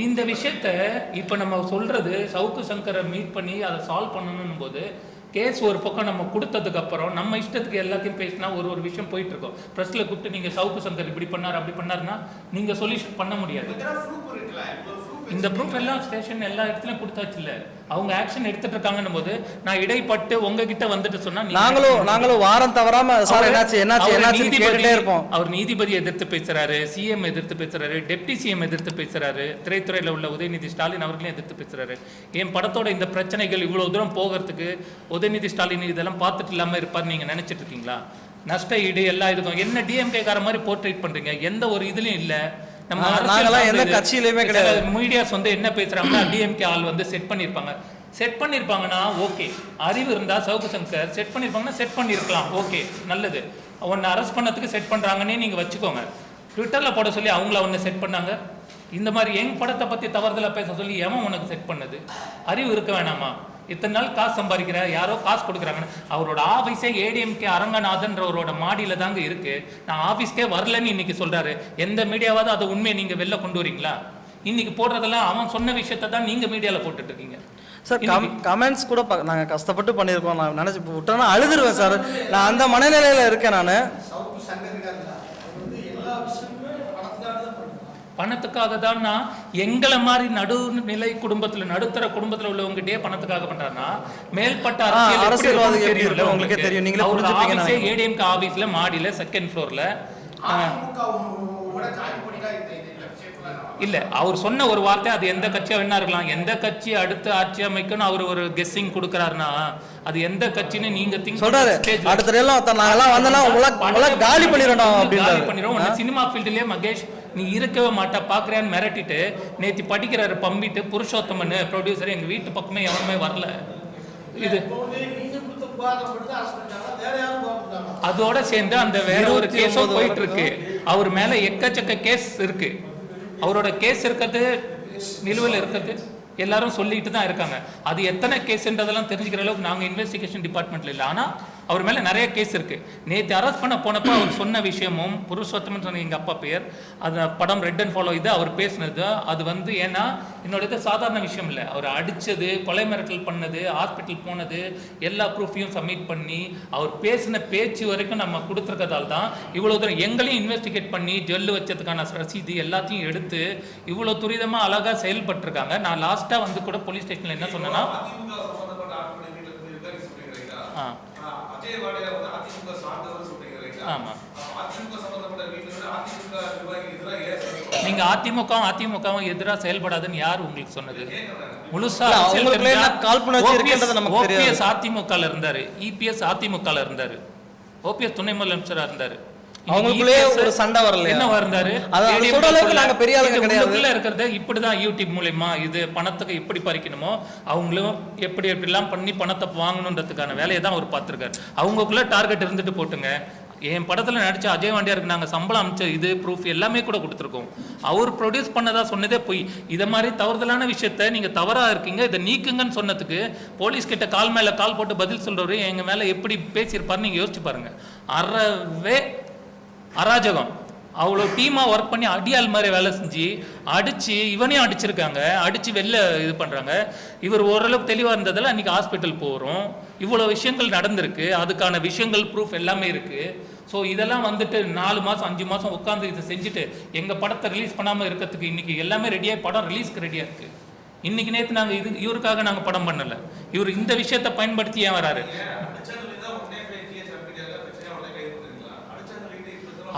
இந்த விஷயத்த இப்ப நம்ம சொல்றது சவுக்கு சங்கரை மீட் பண்ணி அதை சால்வ் பண்ணணும் போது கேஸ் ஒரு பக்கம் நம்ம கொடுத்ததுக்கு அப்புறம் நம்ம இஷ்டத்துக்கு எல்லாத்தையும் பேசினா ஒரு விஷயம் போயிட்டு இருக்கோம். பிரஸ்ல கூப்பிட்டு நீங்க சவுக்கு சங்கர் இப்படி பண்ணார் அப்படி பண்ணாருன்னா நீங்க சொல்யூஷன் பண்ண முடியாது. இந்த ப்ரூஃப் எல்லாம் ஸ்டேஷன் எல்லா இடத்துலயும் கொடுத்தாச்சு இல்ல, அவங்க ஆக்ஷன் எடுத்துட்டு இருக்காங்கன்னும் போது நான் இடைப்பட்டு உங்ககிட்ட வந்துட்டு சொன்னா நாங்களும் வாரம் தவறாம சார் என்னாச்சு கேட்டுட்டே இருப்போம். அவர் நீதிபதி எதிர்த்து பேசுறாரு, சிஎம் எதிர்த்து பேசுறாரு, டெப்டி சிஎம் எதிர்த்து பேசுறாரு, திரைத்துறையில உள்ள உதயநிதி ஸ்டாலின் அவர்களையும் எதிர்த்து பேசுறாரு. என் படத்தோட இந்த பிரச்சனைகள் இவ்வளவு தூரம் போகிறதுக்கு உதயநிதி ஸ்டாலின் இதெல்லாம் பார்த்துட்டு இல்லாம இருப்பாரு நீங்க நினைச்சிட்டு இருக்கீங்களா? நஷ்ட ஈடு எல்லா இதுக்கும் என்ன டிஎம்கே கார மாதிரி போர்ட்ரேட் பண்றீங்க? எந்த ஒரு இதுலயும் இல்ல. நம்ம எந்த கட்சியிலுமே கிடையாது. மீடியாஸ் வந்து என்ன பேசுறாங்கன்னா டிஎம்கே ஆள் வந்து செட் பண்ணிருப்பாங்கன்னா ஓகே, அறிவு இருந்தா சவுக்கு சங்கர் செட் பண்ணிருப்பாங்கன்னா செட் பண்ணிருக்கலாம், ஓகே நல்லது. உன்னை அரெஸ்ட் பண்ணதுக்கு செட் பண்றாங்கன்னே நீங்க வச்சுக்கோங்க. ட்விட்டர்ல போட சொல்லி அவங்கள ஒன்னு செட் பண்ணாங்க. இந்த மாதிரி எங் படத்தை பத்தி தவறுதலா பேச சொல்லி எவன் உனக்கு செட் பண்ணது? அறிவு இருக்க வேணாமா? இத்தனை நாள் காசு சம்பாதிக்கிற யாரோ காசு கொடுக்குறாங்கன்னு அவரோட ஆஃபீஸே ஏடிஎம்கே அரங்கநாதன்றவரோட மாடியில தாங்க இருக்கு. நான் ஆஃபீஸ்க்கே வரலன்னு இன்னைக்கு சொல்றாரு. எந்த மீடியாவாவது அதை உண்மையை நீங்க வெளில கொண்டு வரீங்களா? இன்னைக்கு போடுறதெல்லாம் அவன் சொன்ன விஷயத்தை தான் நீங்க மீடியால போட்டுட்டு இருக்கீங்க சார். கமெண்ட்ஸ் கூட நாங்கள் கஷ்டப்பட்டு பண்ணியிருக்கோம். நான் நினச்சி விட்டோன்னா அழுதுருவேன் சார். நான் அந்த மனநிலையில் இருக்கேன். நான் பணத்துக்காக தான். எங்களை மாதிரி நடுநிலை குடும்பத்தில் நடுத்தர குடும்பத்தில் உள்ளவங்ககிட்டயே பணத்துக்காக பண்றாருன்னா மேல்பட்ட அரசியல்வாதிகள் உங்களுக்கு தெரியும். நீங்களே ஏடிஎம்கே ஆபீஸ்ல மாடியில செகண்ட் ஃப்ளோர்ல இல்ல அவர் சொன்ன ஒரு வார்த்தை, அது எந்த கட்சியா வேணா இருக்கலாம். எந்த கட்சி அடுத்து ஆட்சி அமைக்கணும் அவர் ஒரு கெஸ்ஸிங் கொடுக்கறாருன்னா அது எந்த கட்சின்னு நீங்க திங்க் சொல்றாரு. அடுத்த எல்லாம் நாங்கலாம் வந்தனா உலக காலி பண்ணிரோம் அப்படின்றாரு. சினிமா ஃபீல்ட்லயே மகேஷ் நீ இருக்கவே மாட்டா பாக்குறேன்னு மிரட்டிட்டு நேத்தி படிக்கிறாரு பம்பிட்டு புருஷோத்தமன் ப்ரொடியூசர் எங்க வீட்டு பக்கமே எவனுமே வரல. இது அதோட சேர்ந்து அந்த வேற ஒரு கேஸும் போயிட்டு இருக்கு. அவர் மேல எக்கச்சக்க கேஸ் இருக்கு. அவரோட கேஸ் இருக்கிறது நிலுவையில் இருக்கிறது எல்லாரும் சொல்லிட்டு தான் இருக்காங்க. அது எத்தனை கேஸ்ன்றதெல்லாம் தெரிஞ்சுக்கிற அளவுக்கு நாங்கள் இன்வெஸ்டிகேஷன் டிபார்ட்மெண்ட்ல இல்லை. ஆனால் அவர் மேலே நிறைய கேஸ் இருக்குது. நேற்று அரெஸ்ட் பண்ண போனப்போ அவர் சொன்ன விஷயமும் புருஷோத்தமன் சொன்ன எங்கள் அப்பா பெயர், அந்த படம் ரெட் அண்ட் ஃபாலோ இது அவர் பேசினது அது வந்து ஏன்னா என்னோட இது சாதாரண விஷயம் இல்லை. அவர் அடித்தது, கொலை மிரட்டல் பண்ணது, ஹாஸ்பிட்டல் போனது, எல்லா ப்ரூஃபையும் சப்மிட் பண்ணி அவர் பேசின பேச்சு வரைக்கும் நம்ம கொடுத்துருக்கதால் தான் இவ்வளோ தூரம் எங்களையும் இன்வெஸ்டிகேட் பண்ணி ஜெல்லு வச்சதுக்கான ரசீது எல்லாத்தையும் எடுத்து இவ்வளோ துரிதமாக அழகாக செயல்பட்டுருக்காங்க. நான் லாஸ்ட்டாக வந்து கூட போலீஸ் ஸ்டேஷனில் என்ன சொன்னேன்னா நீங்க அதிமுகவும் எதிராக செயல்படாதுன்னு யார் உங்களுக்கு சொன்னது? முழுசா ஓபிஎஸ் அதிமுக இருந்தாரு, இபிஎஸ் அதிமுக இருந்தாரு, ஓபிஎஸ் துணை முதலமைச்சரா இருந்தாரு. அவங்களுக்குள்ளே ஒரு சண்டை வரல, என்ன இருந்தாரு? நாங்க பெரிய ஆளுங்க கிடையாது. இருக்கிறத இப்படிதான் யூடியூப் மூலமா இது பணத்துக்கு எப்படி பறிக்கணுமோ அவங்களும் எப்படி எப்படிலாம் பண்ணி பணத்தை வாங்கணுன்றதுக்கான வேலையை தான் அவர் பார்த்துருக்காரு. அவங்களுக்குள்ள டார்கெட் இருந்துட்டு போட்டுங்க. என் படத்தில் நடித்த அஜய் வாண்டியாருக்கு நாங்கள் சம்பளம் அமைச்ச இது ப்ரூஃப் எல்லாமே கூட கொடுத்துருக்கோம். அவர் ப்ரொடியூஸ் பண்ணதா சொன்னதே போய் இதை மாதிரி தவறுதலான விஷயத்த நீங்கள் தவறாக இருக்கீங்க, இதை நீக்குங்கன்னு சொன்னதுக்கு போலீஸ் கிட்ட கால் மேலே கால் போட்டு பதில் சொல்கிறவர் எங்கள் மேலே எப்படி பேசியிருப்பாருன்னு நீங்கள் யோசிச்சு பாருங்கள். அறவே அராஜகம். அவ்வளோ டீமாக ஒர்க் பண்ணி அடியால் மாதிரி வேலை செஞ்சு அடித்து இவனையும் அடிச்சிருக்காங்க, அடித்து வெளில இது பண்ணுறாங்க. இவர் ஓரளவுக்கு தெளிவாக இருந்ததில் அன்றைக்கி ஹாஸ்பிட்டல் போகிறோம். இவ்வளோ விஷயங்கள் நடந்திருக்கு, அதுக்கான விஷயங்கள் ப்ரூஃப் எல்லாமே இருக்குது. ஸோ இதெல்லாம் வந்துட்டு 4 மாதம் 5 மாதம் உட்காந்து இதை செஞ்சுட்டு எங்கள் படத்தை ரிலீஸ் பண்ணாமல் இருக்கிறதுக்கு இன்றைக்கி எல்லாமே ரெடியாக படம் ரிலீஸ்க்கு ரெடியாக இருக்குது. இன்றைக்கி நேற்று நாங்கள் இவருக்காக நாங்கள் படம் பண்ணலை, இவர் இந்த விஷயத்தை பயன்படுத்தி ஏன் வராரு?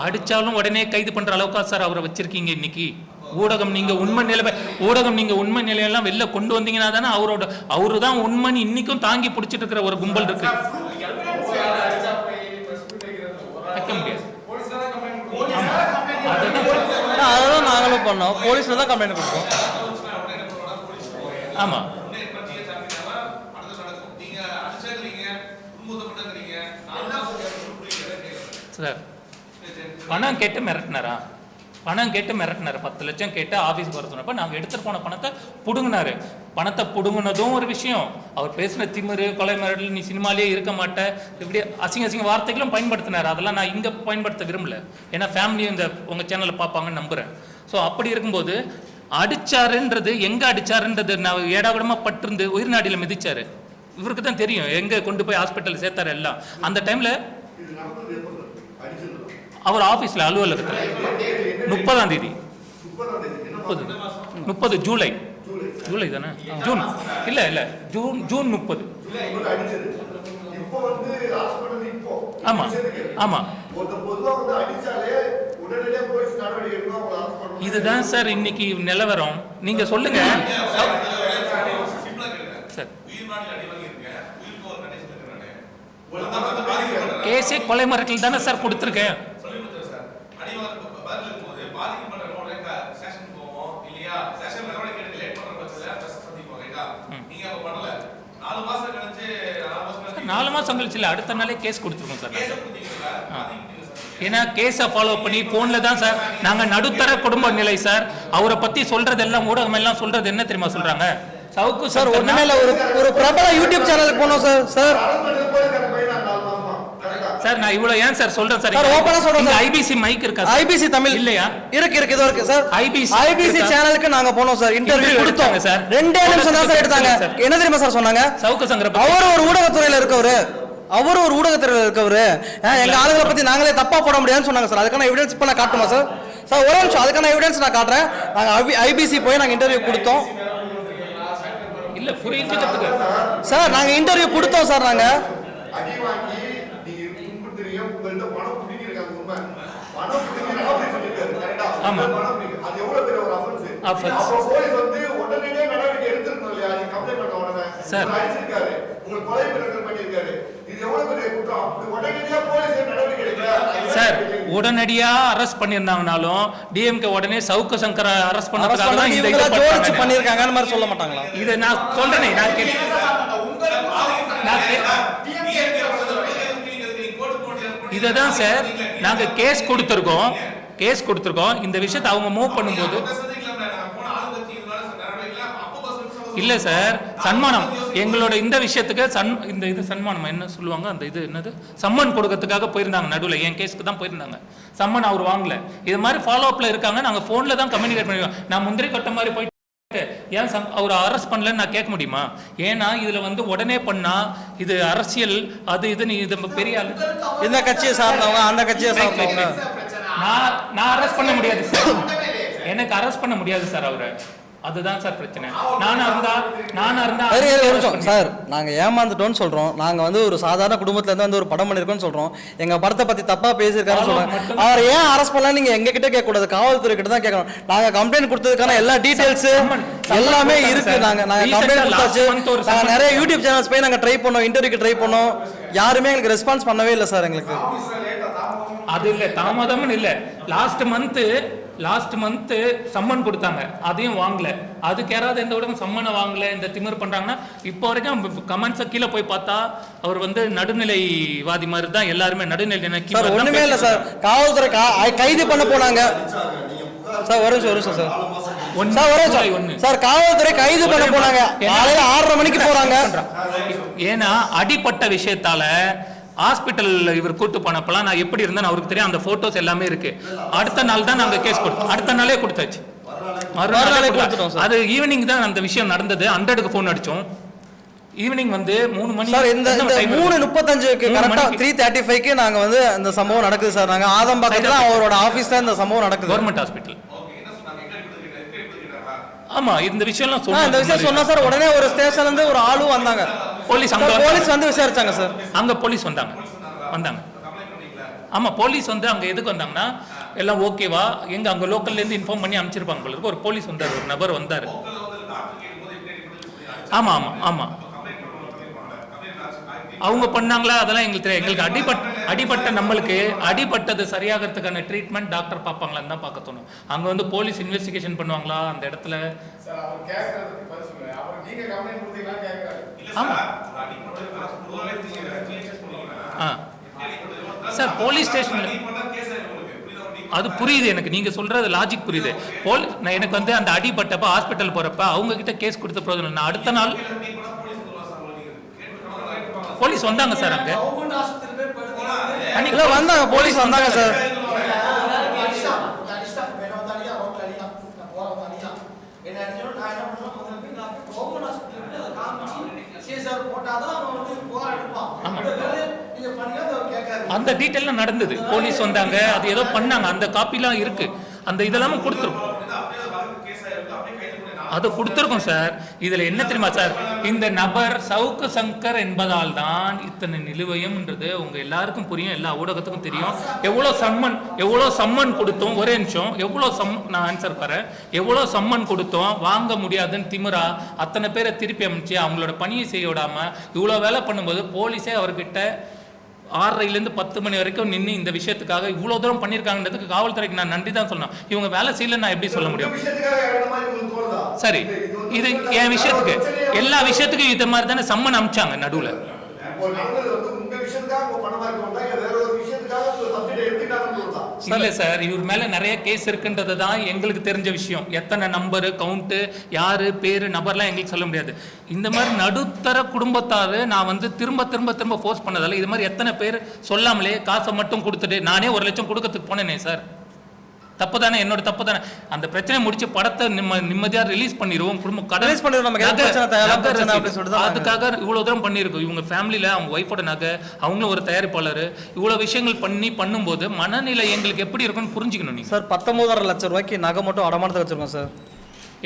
அடிச்சாலும் உடனே கைது பண்ற அளவுக்கா சார் அவரை வச்சிருக்கீங்க இன்னைக்கு? ஊடகம் நீங்க உண்மை நிலையெல்லாம் வெளில கொண்டு வந்தீங்கன்னா தானே அவரு தான் உண்மைன்னு இன்னைக்கும் தாங்கி பிடிச்சிட்டு இருக்கிற ஒரு கும்பல் இருக்கு. அதெல்லாம் நாங்களும் பண்ணோம், போலீஸ்ல தான் கம்ப்ளைண்ட் கொடுத்தோம். ஆமா சார், பணம் கேட்டு மிரட்டினாரா? பணம் கேட்டு மிரட்டினார். 10 லட்சம் கேட்டு ஆஃபீஸ்க்கு வர சொன்னப்போ நாங்கள் எடுத்துகிட்டு போன பணத்தை பிடுங்கினாரு. பணத்தை பிடுங்கினதும் ஒரு விஷயம், அவர் பேசின திமிரு, கொலை மிரட்டல், நீ சினிமாலேயே இருக்க மாட்டேன், இப்படி அசிங்க வார்த்தைகளும் பயன்படுத்தினார். அதெல்லாம் நான் இங்கே பயன்படுத்த விரும்பல, ஏன்னா ஃபேமிலியும் இந்த உங்கள் சேனலில் பார்ப்பாங்கன்னு நம்புகிறேன். ஸோ அப்படி இருக்கும்போது அடிச்சாருன்றது எங்கே அடிச்சாருன்றது நான் ஏடாகூடமாக பட்டிருந்து உயிர்நாடியில் மிதிச்சாரு. இவருக்கு தான் தெரியும் எங்கே கொண்டு போய் ஹாஸ்பிட்டலில் சேர்த்தாரு எல்லாம். அந்த டைமில் அவர் ஆஃபீஸில் அலுவலகத்தில் 30ஆம் தேதி 30 ஜூலை தானே? ஜூன் இல்லை ஜூன் 30. ஆமாம் ஆமாம், இதுதான் சார் இன்னைக்கு நிலவரம். நீங்க சொல்லுங்க சார். கேஸே கொலை மிரட்டல் தானே சார் கொடுத்துருக்கேன். நாலு மாசம் கழிச்சு இல்லை, அடுத்த நாளே கேஸ் கொடுத்துருக்கோம் சார். ஏன்னா கேஸை ஃபாலோ பண்ணி ஃபோனில் தான் சார் நாங்கள் நடுத்தர குடும்ப நிலை சார். அவரை பற்றி சொல்றது எல்லாம் ஊடகம் எல்லாம் சொல்றது என்ன தெரியுமா சொல்றாங்க? சவுக்கு சார் ஒண்ணுமே இல்லை, ஒரு பிரபல யூடியூப் சேனலுக்கு போனோம் சார். சார் நான் இவ்வளவு ஏன் சார் சொல்றேன் சார்? ஓபனா சொல்றேன். ஐபிசி மைக் இருக்கா? ஐபிசி தமிழ் இல்லையா? இருக்கு இதோ இருக்கு சார். ஐபிசி சேனலுக்கு நாங்க போனோம் சார், இன்டர்வியூ கொடுத்தோம் சார். 2 நிமிஷம் தான் சார் எடுத்தாங்க. என்ன தெரியுமா சார் சொன்னாங்க? சவுக்கு சங்கர அவர் ஒரு ஊடகத்துறையில இருக்கவரு, எங்க ஆளுகளை பத்தி நாங்களே தப்பா போட முடியாதுன்னு சொன்னாங்க சார். அதுக்கான எவிடன்ஸ் இப்ப நான் காட்டுமா சார்? சார் ஒரே நிமிஷம், அதுக்கான எவிடன்ஸ் நான் காட்டுறேன். நாங்க ஐபிசி போய் நாங்க இன்டர்வியூ கொடுத்தோம். இல்ல புரிஞ்சுக்கிறதுக்கு சார் நாங்க இன்டர்வியூ கொடுத்தோம் சார். நாங்க ஆமா சார் சார் உடனடியா அரெஸ்ட் பண்ணிருந்தாங்கனாலும் டிஎம்கே உடனே சவுக்கு சங்கர அரெஸ்ட் பண்ணதுக்காக தான் இந்த ஜோடிச்சு பண்ணிருக்காங்கன்னு மாதிரி சொல்ல மாட்டாங்களா? இத நான் சொல்றேனே, இததான் சார் நாங்க கேஸ் கொடுத்திருக்கோம். இந்த விஷயத்தை அவங்க மூவ் பண்ணும்போது இல்லை சார், சன்மானம் எங்களோட இந்த விஷயத்துக்கு இது சன்மானம் என்ன சொல்லுவாங்க, அந்த இது என்னது சம்மன் கொடுக்கறதுக்காக போயிருந்தாங்க. நடுவில் என் கேஸுக்கு தான் போயிருந்தாங்க. சம்மன் அவர் வாங்கல. இது மாதிரி ஃபாலோ அப்ல இருக்காங்க. நாங்கள் ஃபோனில் தான் கம்யூனிகேட் பண்ணுவோம். நான் முந்திரி கொட்ட மாதிரி போயிட்டு ஏன் அவர் அரெஸ்ட் பண்ணலன்னு நான் கேட்க முடியுமா? ஏன்னா இதுல வந்து உடனே பண்ணா இது அரசியல், அது இது நீ இது பெரிய ஆளு, இந்த கட்சியை சார்ந்தவங்க அந்த கட்சியை சார்ந்தவங்க நான் அரெஸ்ட் பண்ண முடியாது சார். எனக்கு அரெஸ்ட் பண்ண முடியாது சார் அவரை. அதுதான் சார் பிரச்சனை. நானா இருந்தா சார் நாங்க ஏமாந்துட்டோம்னு சொல்றோம். நாங்க வந்து ஒரு சாதாரண குடும்பத்துல இருந்து வந்து ஒரு படம் பண்ணிருக்கோம்னு சொல்றோம். எங்க படத்தை பத்தி தப்பா பேசியிருக்காருன்னு சொல்றோம். அவர் ஏன் அரெஸ்ட் பண்ணலாம் நீங்க எங்க கிட்ட கேட்க கூடாது, காவல்துறை கிட்ட தான் கேட்கணும். நாங்க கம்ப்ளைண்ட் கொடுத்ததுக்கான எல்லா டீடைல்ஸ் எல்லாமே இருக்கு. நாங்க கம்ப்ளைண்ட் கொடுத்தாச்சு. நாங்க நிறைய யூடியூப் சேனல்ஸ் போய் நாங்க ட்ரை பண்ணோம், இன்டர்வியூக்கு ட்ரை பண்ணோம். யாருமே எங்களுக்கு ரெஸ்பான்ஸ் பண்ணவே இல்லை சார். எங்களுக்கு அது இல்ல, தாமதம்னு இல்ல. லாஸ்ட் மந்த் சம்மன் கொடுத்தாங்க, அதையும் வாங்கல. அதுக்கு யாராவது எந்த விட சம்மனை வாங்கல இந்த திமிர் பண்றாங்கன்னா, இப்போ வரைக்கும் கமெண்ட்ஸை கீழே போய் பார்த்தா அவர் வந்து நடுநிலைவாதி மாதிரி தான் எல்லாருமே. நடுநிலை சார் ஒண்ணுமே இல்லை சார். காவல்துறை கைது பண்ண போனாங்க சார். வரும் சார் காவல்துறை கைது பண்ண போனாங்க. காலையில 6:30 மணிக்கு போறாங்க. ஏன்னா அடிப்பட்ட விஷயத்தால ஹாஸ்பிட்டல் இவர் கூட்டு போனப்பெல்லாம் நான் எப்படி இருந்தேன்னு அவருக்கு தெரியும். அந்த போட்டோஸ் எல்லாமே இருக்கு. அடுத்த நாள் தான் நாங்க கேஸ் கொடுத்தோம். அடுத்த நாளே கொடுத்தாச்சு. அது ஈவினிங் தான் அந்த விஷயம் நடந்தது. 100க்கு ஃபோன் அடிச்சோம். ஈவினிங் வந்து 3 மணி சார். இந்த 3:35க்கு கரெக்டா 3:35க்கு நாங்க வந்து இந்த சம்பவம் நடக்குது சார். நாங்க ஆதம்பாக்கத்துல அவரோட ஆபீஸ்ல இந்த சம்பவம் நடக்குது. Government hospital. ஆமா, இந்த விஷயம்லாம் இந்த விஷயம் சொன்னா சார் உடனே ஒரு ஸ்டேஷன்ல இருந்து ஒரு ஆளும் வந்தாங்க. போலீஸ் வந்து விசாரிச்சாங்க சார். அங்க போலீஸ் வந்தாங்க. ஆமா, போலீஸ் வந்து அங்க எதுக்கு வந்தாங்கன்னா எல்லாம் ஓகேவா, எங்க அங்க லோக்கல்ல இருந்து இன்ஃபார்ம் பண்ணி அனுப்பிச்சிருப்பாங்க போல இருக்கு. ஒரு போலீஸ் வந்தார், ஒரு நபர் வந்தாரு. ஆமா ஆமா ஆமா, அவங்க பண்ணாங்களா அதெல்லாம் எங்களுக்கு தெரியும். எங்களுக்கு அடிபட்ட நம்மளுக்கு அடிபட்டது சரியாகிறதுக்கான ட்ரீட்மெண்ட் டாக்டர் பார்ப்பாங்களான்னு தான் பார்க்க தோணும். அங்க வந்து போலீஸ் இன்வெஸ்டிகேஷன் பண்ணுவாங்களா அந்த இடத்துல? சார் போலீஸ் ஸ்டேஷன்ல அது புரியுது எனக்கு, நீங்க சொல்றது லாஜிக் புரியுது. எனக்கு வந்து அந்த அடிபட்டப்ப ஹாஸ்பிட்டல் போறப்ப அவங்க கிட்ட கேஸ் கொடுத்த பிரோஜனம். நான் அடுத்த நாள் போலீஸ் வந்தாங்க சார். அங்க வந்தாங்க, போலீஸ் வந்தாங்க சார். அந்த டீட்டெயிலாம் நடந்தது. போலீஸ் வந்தாங்க, அது ஏதோ பண்ணாங்க. அந்த காப்பிலாம் இருக்கு. அந்த இதெல்லாம் கொடுத்துருக்கோம். அது கொடுத்துருக்கோம் சார். இதுல என்ன தெரியுமா சார், இந்த நபர் சவுக்கு சங்கர் என்பதால் தான் இத்தனை நிலுவையும்ன்றது உங்க எல்லாருக்கும் புரியும், எல்லா ஊடகத்துக்கும் தெரியும். எவ்வளோ சம்மன் கொடுத்தோம், ஒரே நிமிஷம், நான் ஆன்சர் பாரு, எவ்வளோ சம்மன் கொடுத்தோம், வாங்க முடியாதுன்னு திமிரா அத்தனை பேரை திருப்பி அமைச்சு அவங்களோட பணியை செய்ய விடாம இவ்வளோ வேலை பண்ணும்போது போலீஸே அவர்கிட்ட 6:30 10 மணி வரைக்கும் நின்று இந்த விஷயத்துக்காக இவ்வளோ தூரம் பண்ணியிருக்காங்கன்றதுக்கு காவல்துறைக்கு நான் நன்றி தான் சொல்லணும். இவங்க வேலை செய்யல நான் எப்படி சொல்ல முடியும்? சரி, இது என் விஷயத்துக்கு எல்லா விஷயத்துக்கும் இது மாதிரி தானே சம்மன் அமிச்சாங்க நடுவில். இல்லை சார், இவர் மேல நிறைய கேஸ் இருக்குன்றது தான் எங்களுக்கு தெரிஞ்ச விஷயம். எத்தனை நம்பரு, கவுண்ட்டு, யாரு பேரு, நபர்லாம் எங்களுக்கு சொல்ல முடியாது. இந்த மாதிரி நடுத்தர குடும்பத்தாரு நான் வந்து திரும்ப ஃபோர்ஸ் பண்ணதால இது மாதிரி எத்தனை பேர் சொல்லாமலே காசை மட்டும் கொடுத்துட்டு நானே 1 லட்சம் கொடுக்கறதுக்கு போனேனே சார். தப்பு தானே, என்னோட தப்பு தானே. அந்த பிரச்சனை முடிச்சு படத்தை நிம்மதியா ரிலீஸ் பண்ணிடுவோம். குடும்பம் அதுக்காக இவ்வளவு தூரம் பண்ணிருக்கோம். இவங்க ஃபேமிலியில அவங்க ஒய்ஃபோட நகை, அவங்களும் ஒரு தயாரிப்பாளர், இவ்வளவு விஷயங்கள் பண்ணும்போது மனநிலை எங்களுக்கு எப்படி இருக்கும்னு புரிஞ்சுக்கணும். நீங்க சார் 19.5 லட்சம் ரூபாய்க்கு நகை மட்டும் அடமானத்தை வச்சிருக்கோம் சார்.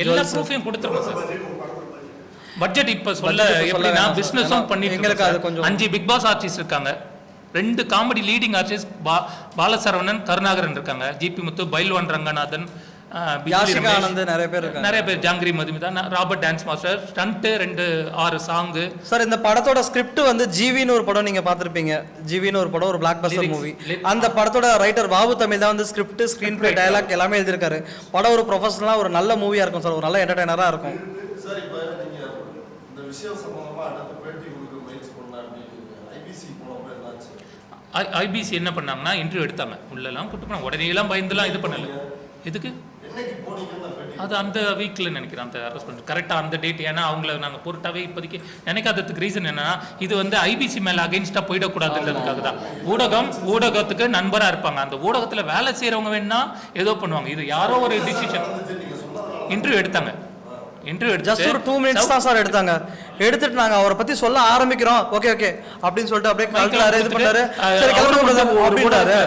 எல்லா ப்ரூஃபையும் கொடுத்துருக்கோம் சார். பட்ஜெட் இப்ப சொல்ல எப்படின்னா பிசினஸும் பண்ணிட்டு 5 பிக் பாஸ் ஆர்டிஸ்ட் இருக்காங்க, 2 comedy leading artist Balasaravanan, Karunakaran இருக்காங்க, ஜிபி முத்து, பைல்வான் ரங்கநாதன், நிறைய பேர், Jangiri Madhumitha, Robert dance master, stunt 6 song. Sir இந்த படத்தோட ஸ்கிரிப்ட் வந்து ஜிவின்னு ஒரு படம் நீங்க பார்த்திருப்பீங்க. ஜிவின்னு ஒரு படம், ஒரு பிளாக் பஸ்டர் மூவி. அந்த படத்தோட ரைட்டர் பாபு தமிழ் தான் வந்து ஸ்கிரிப்ட், ஸ்கிரீன் பிளே, டயலாக் எல்லாமே எழுதியிருக்காரு. படம் ஒரு ப்ரொஃபஷனலா ஒரு நல்ல மூவியா இருக்கும் சார், ஒரு நல்ல என்டர்டைனரா இருக்கும். சார் இப்போ நீங்க இந்த விஷயம் சம்பந்தமா அடுத்த பேட்டி உங்களுக்கு மெயில்ஸ் பண்ணலாம் அப்படின்னு ஐபிசி போனப்ப என்னாச்சு? ஐபிசி என்ன பண்ணாங்கன்னா இன்டர்வியூ எடுத்தாங்க, உள்ளெல்லாம் கூட்டு போனாங்க. உடனே எல்லாம் பயந்துலாம் இது பண்ணல. எதுக்கு என்னைக்கு போனீங்கன்னு நான் பேட்டி அது அந்த வீக்கில் நினைக்கிறேன் அந்த அரெஸ்ட் பண்ணி கரெக்டாக அந்த டேட். ஏன்னா அவங்கள நாங்கள் பொருட்டாவே இப்போதைக்கு நினைக்காததுக்கு ரீசன் என்னன்னா இது வந்து ஐபிசி மேலே அகெயின்ஸ்டாக போயிடக்கூடாதுன்றதுக்காக தான். ஊடகத்துக்கு நண்பராக இருப்பாங்க. அந்த ஊடகத்தில் வேலை செய்கிறவங்க வேணா ஏதோ பண்ணுவாங்க. இது யாரோ ஒரு டிசிஷன் இன்டர்வியூ எடுத்தாங்க. ஜஸ்ட் ஒரு 2 minutes தான் சார் எடுத்தாங்க. எடுத்துட்டு நாங்க அவரை பத்தி சொல்ல ஆரம்பிக்கிறோம். ஓகே அப்படின்னு சொல்லிட்டு அப்படியே கல்றாரு, இது பண்ணாரு. சரி கிளம்புங்க அப்படின்றாரு.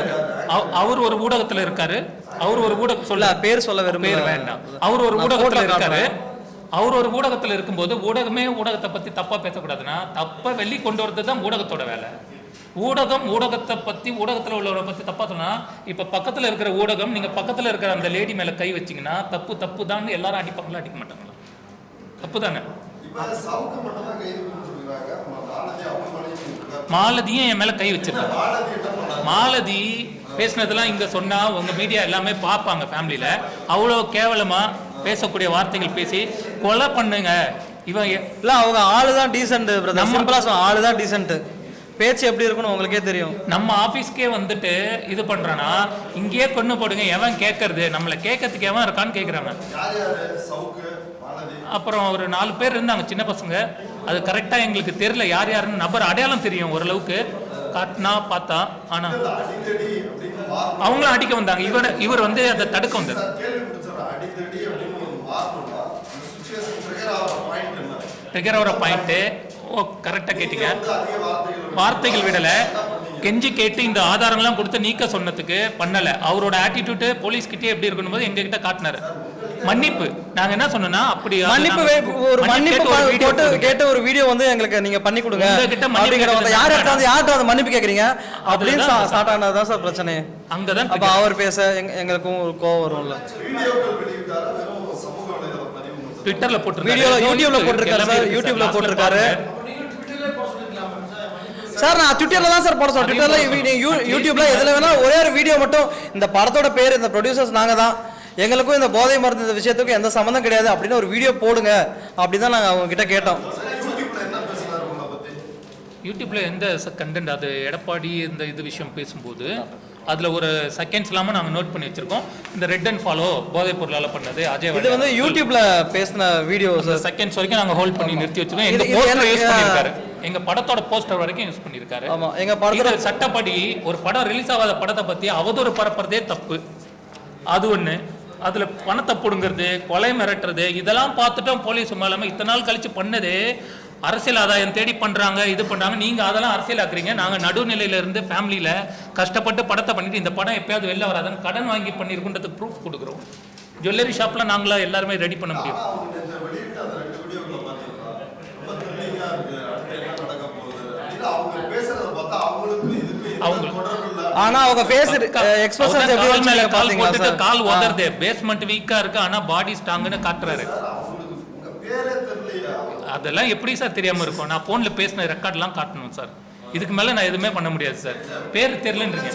அவர் ஒரு ஊடகத்துல இருக்காரு. அவர் ஒரு ஊடகம் சொல்ல பேர் சொல்ல பேர் வேண்டாம். அவர் ஒரு ஊடகத்துல இருக்காரு. அவர் ஒரு ஊடகத்துல இருக்கும்போது ஊடகத்தை பத்தி தப்பா பேசக்கூடாதுன்னா தப்ப வெளி கொண்டு வரது தான் ஊடகத்தோட வேலை. ஊடகத்தை பத்தி ஊடகத்துல உள்ளவரை பத்தி தப்பா சொன்னா இப்ப பக்கத்துல இருக்கிற ஊடகம் நீங்க பக்கத்துல இருக்கிற அந்த லேடி மேல கை வச்சீங்கன்னா தப்பு தான் எல்லாரும் அடிப்பாங்களா அடிக்க மாட்டாங்களா? தப்பு தானே. மாலதியும் என் மேல கை வச்சிருக்காங்க. மாலதி பேசினதெல்லாம் இங்க சொன்னா உங்க மீடியா எல்லாமே பார்ப்பாங்க ஃபேமிலியில. அவ்வளோ கேவலமா பேசக்கூடிய வார்த்தைகள் பேசி கொலை பண்ணுங்க. இவன் இல்ல அவங்க ஆளுதான் டீசென்ட் பிரதர். சிம்பிளா சொல்ல ஆளுதான் டீசென்ட். பேச்சு எப்படி இருக்குன்னு உங்களுக்கே தெரியும். நம்ம ஆபீஸ்க்கே வந்துட்டு இது பண்றானா இங்கேயே கொண்டு போடுங்க. எவன் கேட்கறது? நம்மளை கேட்கறதுக்கு எவன் இருக்கான்னு கேட்குறாங்க. அப்புறம் ஒரு 4 பேர் இருந்தாங்க சின்ன பசங்க. அது கரெக்டா எங்களுக்கு தெரியல யார் யாருன்னு. நபர் அடையாளம் தெரியும் ஓரளவுக்கு காட்டினா பார்த்தா. ஆனா அவங்களும் அடிக்க வந்தாங்க. இவர் வந்து அதை தடுக்க வந்தார். ட்ரிகர் ஆகிற பாயிண்ட்டு கரெக்டாக கேட்டீங்க. வார்த்தைகள் விடல கெஞ்சி கேட்டு இந்த ஆதாரங்கள்லாம் கொடுத்து நீக்க சொன்னதுக்கு பண்ணல. அவரோட ஆட்டிடியூட் போலீஸ்கிட்டே எப்படி இருக்கணும் போது எங்க கிட்ட காட்டினாரு. மன்னிப்பு நாங்க என்ன சொன்னோம்னா அப்படி மன்னிப்பு கேட்ட ஒரு வீடியோ வந்து எங்களுக்கு நீங்க பண்ணி கொடுங்க. யார்கிட்ட அந்த மன்னிப்பு கேக்குறீங்க அப்படின்னு ஸ்டார்ட் ஆனதுதான் சார் பிரச்சனை. அங்கதான் அப்ப அவர் பேச எங்களுக்கும் ஒரு கோவம் வரும்ல. ட்விட்டர்ல போட்டு யூடியூப்ல போட்டிருக்காரு சார். யூடியூப்ல போட்டிருக்காரு சார். நான் ட்விட்டர்ல தான் சார் போட சொல்றேன். ட்விட்டர்ல யூடியூப்ல எதுல வேணா ஒரே ஒரு வீடியோ மட்டும் இந்த படத்தோட பேர் இந்த ப்ரொடியூசர்ஸ் நாங்க தான், எங்களுக்கும் இந்த போதை மருந்து இந்த விஷயத்துக்கும் எந்த சம்மந்தம் கிடையாது அப்படின்னு ஒரு வீடியோ போடுங்க அப்படின்னு தான் நாங்கள் அவங்க கிட்ட கேட்டோம். யூடியூப்ல எந்த கண்டென்ட் அது எடப்பாடி இந்த இது விஷயம் பேசும்போது அதில் ஒரு செகண்ட்ஸ் இல்லாமல் நாங்கள் நோட் பண்ணி வச்சிருக்கோம். இந்த ரெட் அண்ட் ஃபாலோ போதைப் பொருளால் பண்ணது அஜய் இது வந்து யூடியூப்ல பேசின வீடியோ செகண்ட்ஸ் வரைக்கும் நாங்கள் ஹோல்ட் பண்ணி நிறுத்தி வச்சிருக்கோம். எங்க போஸ்டர் யூஸ் பண்ணியிருக்காரு. எங்க படத்தோட போஸ்டர் வரைக்கும் யூஸ் பண்ணியிருக்காரு. ஆமா எங்க படத்தோட சட்டப்படி ஒரு படம் ரிலீஸ் ஆகாத படத்தை பற்றி அவதூறு பரப்புறதே தப்பு. அது ஒன்று. அதில் பணத்தை பிடுங்கிறது, கொலை மிரட்டுறது, இதெல்லாம் பார்த்துட்டோம். போலீஸ் மேலே இத்தனை நாள் கழிச்சு பண்ணது அரசியல் ஆதாயம் தேடி பண்ணுறாங்க, இது பண்ணுறாங்க. நீங்கள் அதெல்லாம் அரசியல் ஆக்குறீங்க. நாங்கள் நடுநிலையிலேருந்து ஃபேமிலியில் கஷ்டப்பட்டு படத்தை பண்ணிட்டு இந்த படம் எப்பயாவது வெளில வராதுன்னு கடன் வாங்கி பண்ணியிருக்குன்றதுக்கு ப்ரூஃப் கொடுக்குறோம். ஜுவல்லரி ஷாப்பில் நாங்களா எல்லாருமே ரெடி பண்ண முடியும். ஆனா அவங்க ஃபேஸ் எக்ஸ்பிரஷன்ஸ் எப்படி மேல கால் போட்டுட்டு கால் உதறது. பேஸ்மென்ட் வீக்கா இருக்கு ஆனா பாடி ஸ்ட்ராங்னு காட்டுறாரு. அதெல்லாம் எப்படி சார் தெரியாம இருக்கும்? நான் போன்ல பேசின ரெக்கார்ட்லாம் காட்டணும் சார். இதுக்கு மேல நான் எதுவுமே பண்ண முடியாது சார். பேர் தெரியலன்றீங்க.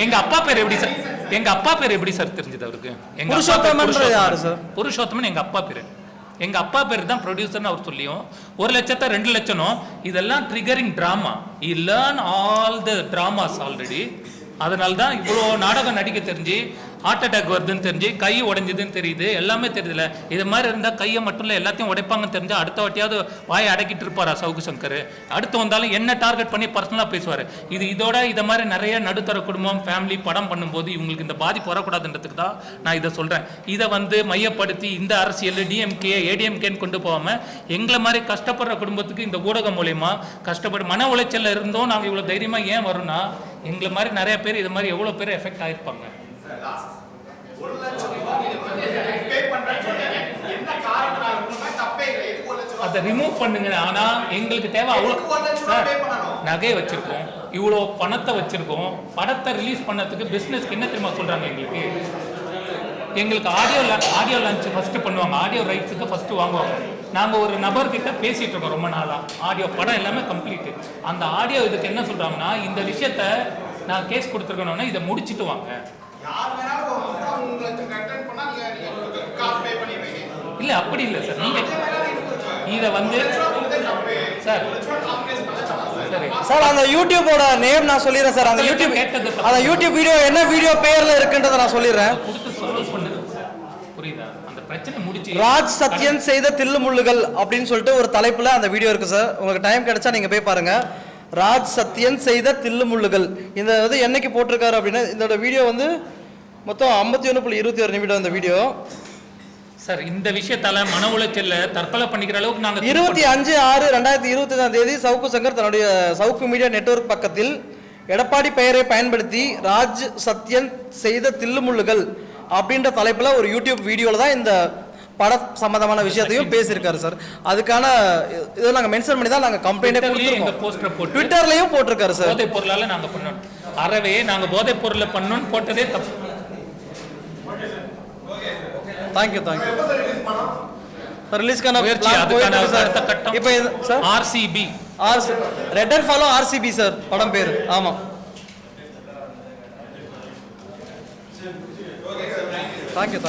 எங்க அப்பா பேர் எப்படி சார்? எங்க அப்பா பேர் எப்படி சார் தெரிஞ்சது அவருக்கு? எங்க புருஷோத்தமன் எங்க அப்பா பேரு. எங்க அப்பா பேர் தான் ப்ரொடியூசர்னு அவர் சொல்லியும் 1 லட்சத்தை 2 லட்சம். இதெல்லாம் triggering drama. You learn all the dramas already. அதனால தான் இவ்வளோ நாடகம் நடிக்க தெரிஞ்சு ஹார்ட் அட்டாக் வருதுன்னு தெரிஞ்சு கை உடைஞ்சதுன்னு தெரியுது. எல்லாமே தெரியுதுல. இது மாதிரி இருந்தால் கையை மட்டும் இல்லை எல்லாத்தையும் உடைப்பாங்கன்னு தெரிஞ்சா அடுத்த வாட்டியாவது வாயை அடக்கிட்டு இருப்பாரா சவுக்கு சங்கர்? அடுத்து வந்தாலும் என்ன டார்கெட் பண்ணி பர்சனலாக பேசுவார். இதோட இதை மாதிரி நிறைய நடுத்தர குடும்பம் ஃபேமிலி படம் பண்ணும்போது இவங்களுக்கு இந்த பாதிப்பு வரக்கூடாதுன்றதுக்கு தான் நான் இதை சொல்கிறேன். இதை வந்து மையப்படுத்தி இந்த அரசியல் டிஎம்கே ஏடிஎம்கேன்னு கொண்டு போகாமல் எங்களை மாதிரி கஷ்டப்படுற குடும்பத்துக்கு இந்த ஊடகம் மூலயமா கஷ்டப்பட்டு மன உளைச்சலில் இருந்தோம் நாங்கள் இவ்வளோ தைரியமாக ஏன் வரும்னா எங்களை மாதிரி நிறைய பேர் இது மாதிரி எவ்வளோ பேர் எஃபெக்ட் ஆகிருப்பாங்க. அதை ரிமூவ் பண்ணுங்க. ஆனா எங்களுக்கு தேவை அவ்வளோ சார். நகையை வச்சிருக்கோம், இவ்வளோ பணத்தை வச்சிருக்கோம். படத்தை ரிலீஸ் பண்ணதுக்கு பிஸ்னஸ்க்கு என்ன தெரியுமா சொல்றாங்க? எங்களுக்கு ஆடியோ லான்ச் ஃபர்ஸ்ட் பண்ணுவாங்க. ஆடியோ ரைட்ஸுக்கு ஃபர்ஸ்ட் வாங்குவாங்க. நாங்கள் ஒரு நபர்கிட்ட பேசிட்டு இருக்கோம் ரொம்ப நாளா. ஆடியோ படம் எல்லாமே கம்ப்ளீட்டு. அந்த ஆடியோ இதுக்கு என்ன சொல்றாங்கன்னா இந்த விஷயத்த நான் கேஸ் கொடுத்துருக்கணும்னா இதை முடிச்சுட்டு வாங்க. இல்லை அப்படி இல்லை சார். நீங்க இதை வந்து சார் சார் அந்த யூடியூபோட நேம் நான் சொல்லிடுறேன் சார். அந்த யூடியூப் வீடியோ என்ன வீடியோ பேர்ல இருக்குன்றதை நான் சொல்லிடுறேன். புரியுதா? அந்த பிரச்சனை முடிச்சு ராஜ் சத்யன் செய்த தில்லுமுள்ளுகள் அப்படின்னு சொல்லிட்டு ஒரு தலைப்புல அந்த வீடியோ இருக்கு சார். உங்களுக்கு டைம் கிடைச்சா நீங்க போய் பாருங்க. ராஜ் சத்யன் செய்த தில்லுமுள்ளுகள். இந்த இது என்னைக்கு போட்டிருக்காரு அப்படின்னா, இதோட வீடியோ வந்து மொத்தம் 51.21 நிமிடம் இந்த வீடியோ. சார் இந்த விஷயத்தால மன உளைச்சல்ல தற்கொலை பண்ணிக்கிற அளவுக்கு நாங்க 25/6/2021 சவுக்கு சங்கர் தன்னுடைய சவுக்கு மீடியா நெட்வொர்க் பக்கத்தில் எடப்பாடி பெயரை பயன்படுத்தி ராஜ் சத்யன் செய்த தில்லுமுள்ளுகள் அப்படின்ற தலைப்புல ஒரு யூடியூப் வீடியோல தான் இந்த பட சம்பந்தமான விஷயத்தையும் பேசியிருக்காரு சார். அதுக்கான இதை நாங்க மென்ஷன் பண்ணி தான் நாங்க கம்ப்ளைண்ட் கொடுத்துருக்கோம். ட்விட்டர்லயும் போட்டிருக்காரு சார். போதைப் பொருளால நாங்க பண்ணோம். அறவே நாங்க போதைப் பொருளை பண்ணோம்னு போட்டதே தப்பு. தேங்க்யூ ரிலீஸ்க்கான முயற்சி அதுக்கான அடுத்த கட்டம். இப்போ sir RCB red and follow RCB sir படம் பேர். ஆமா தேங்க்யூ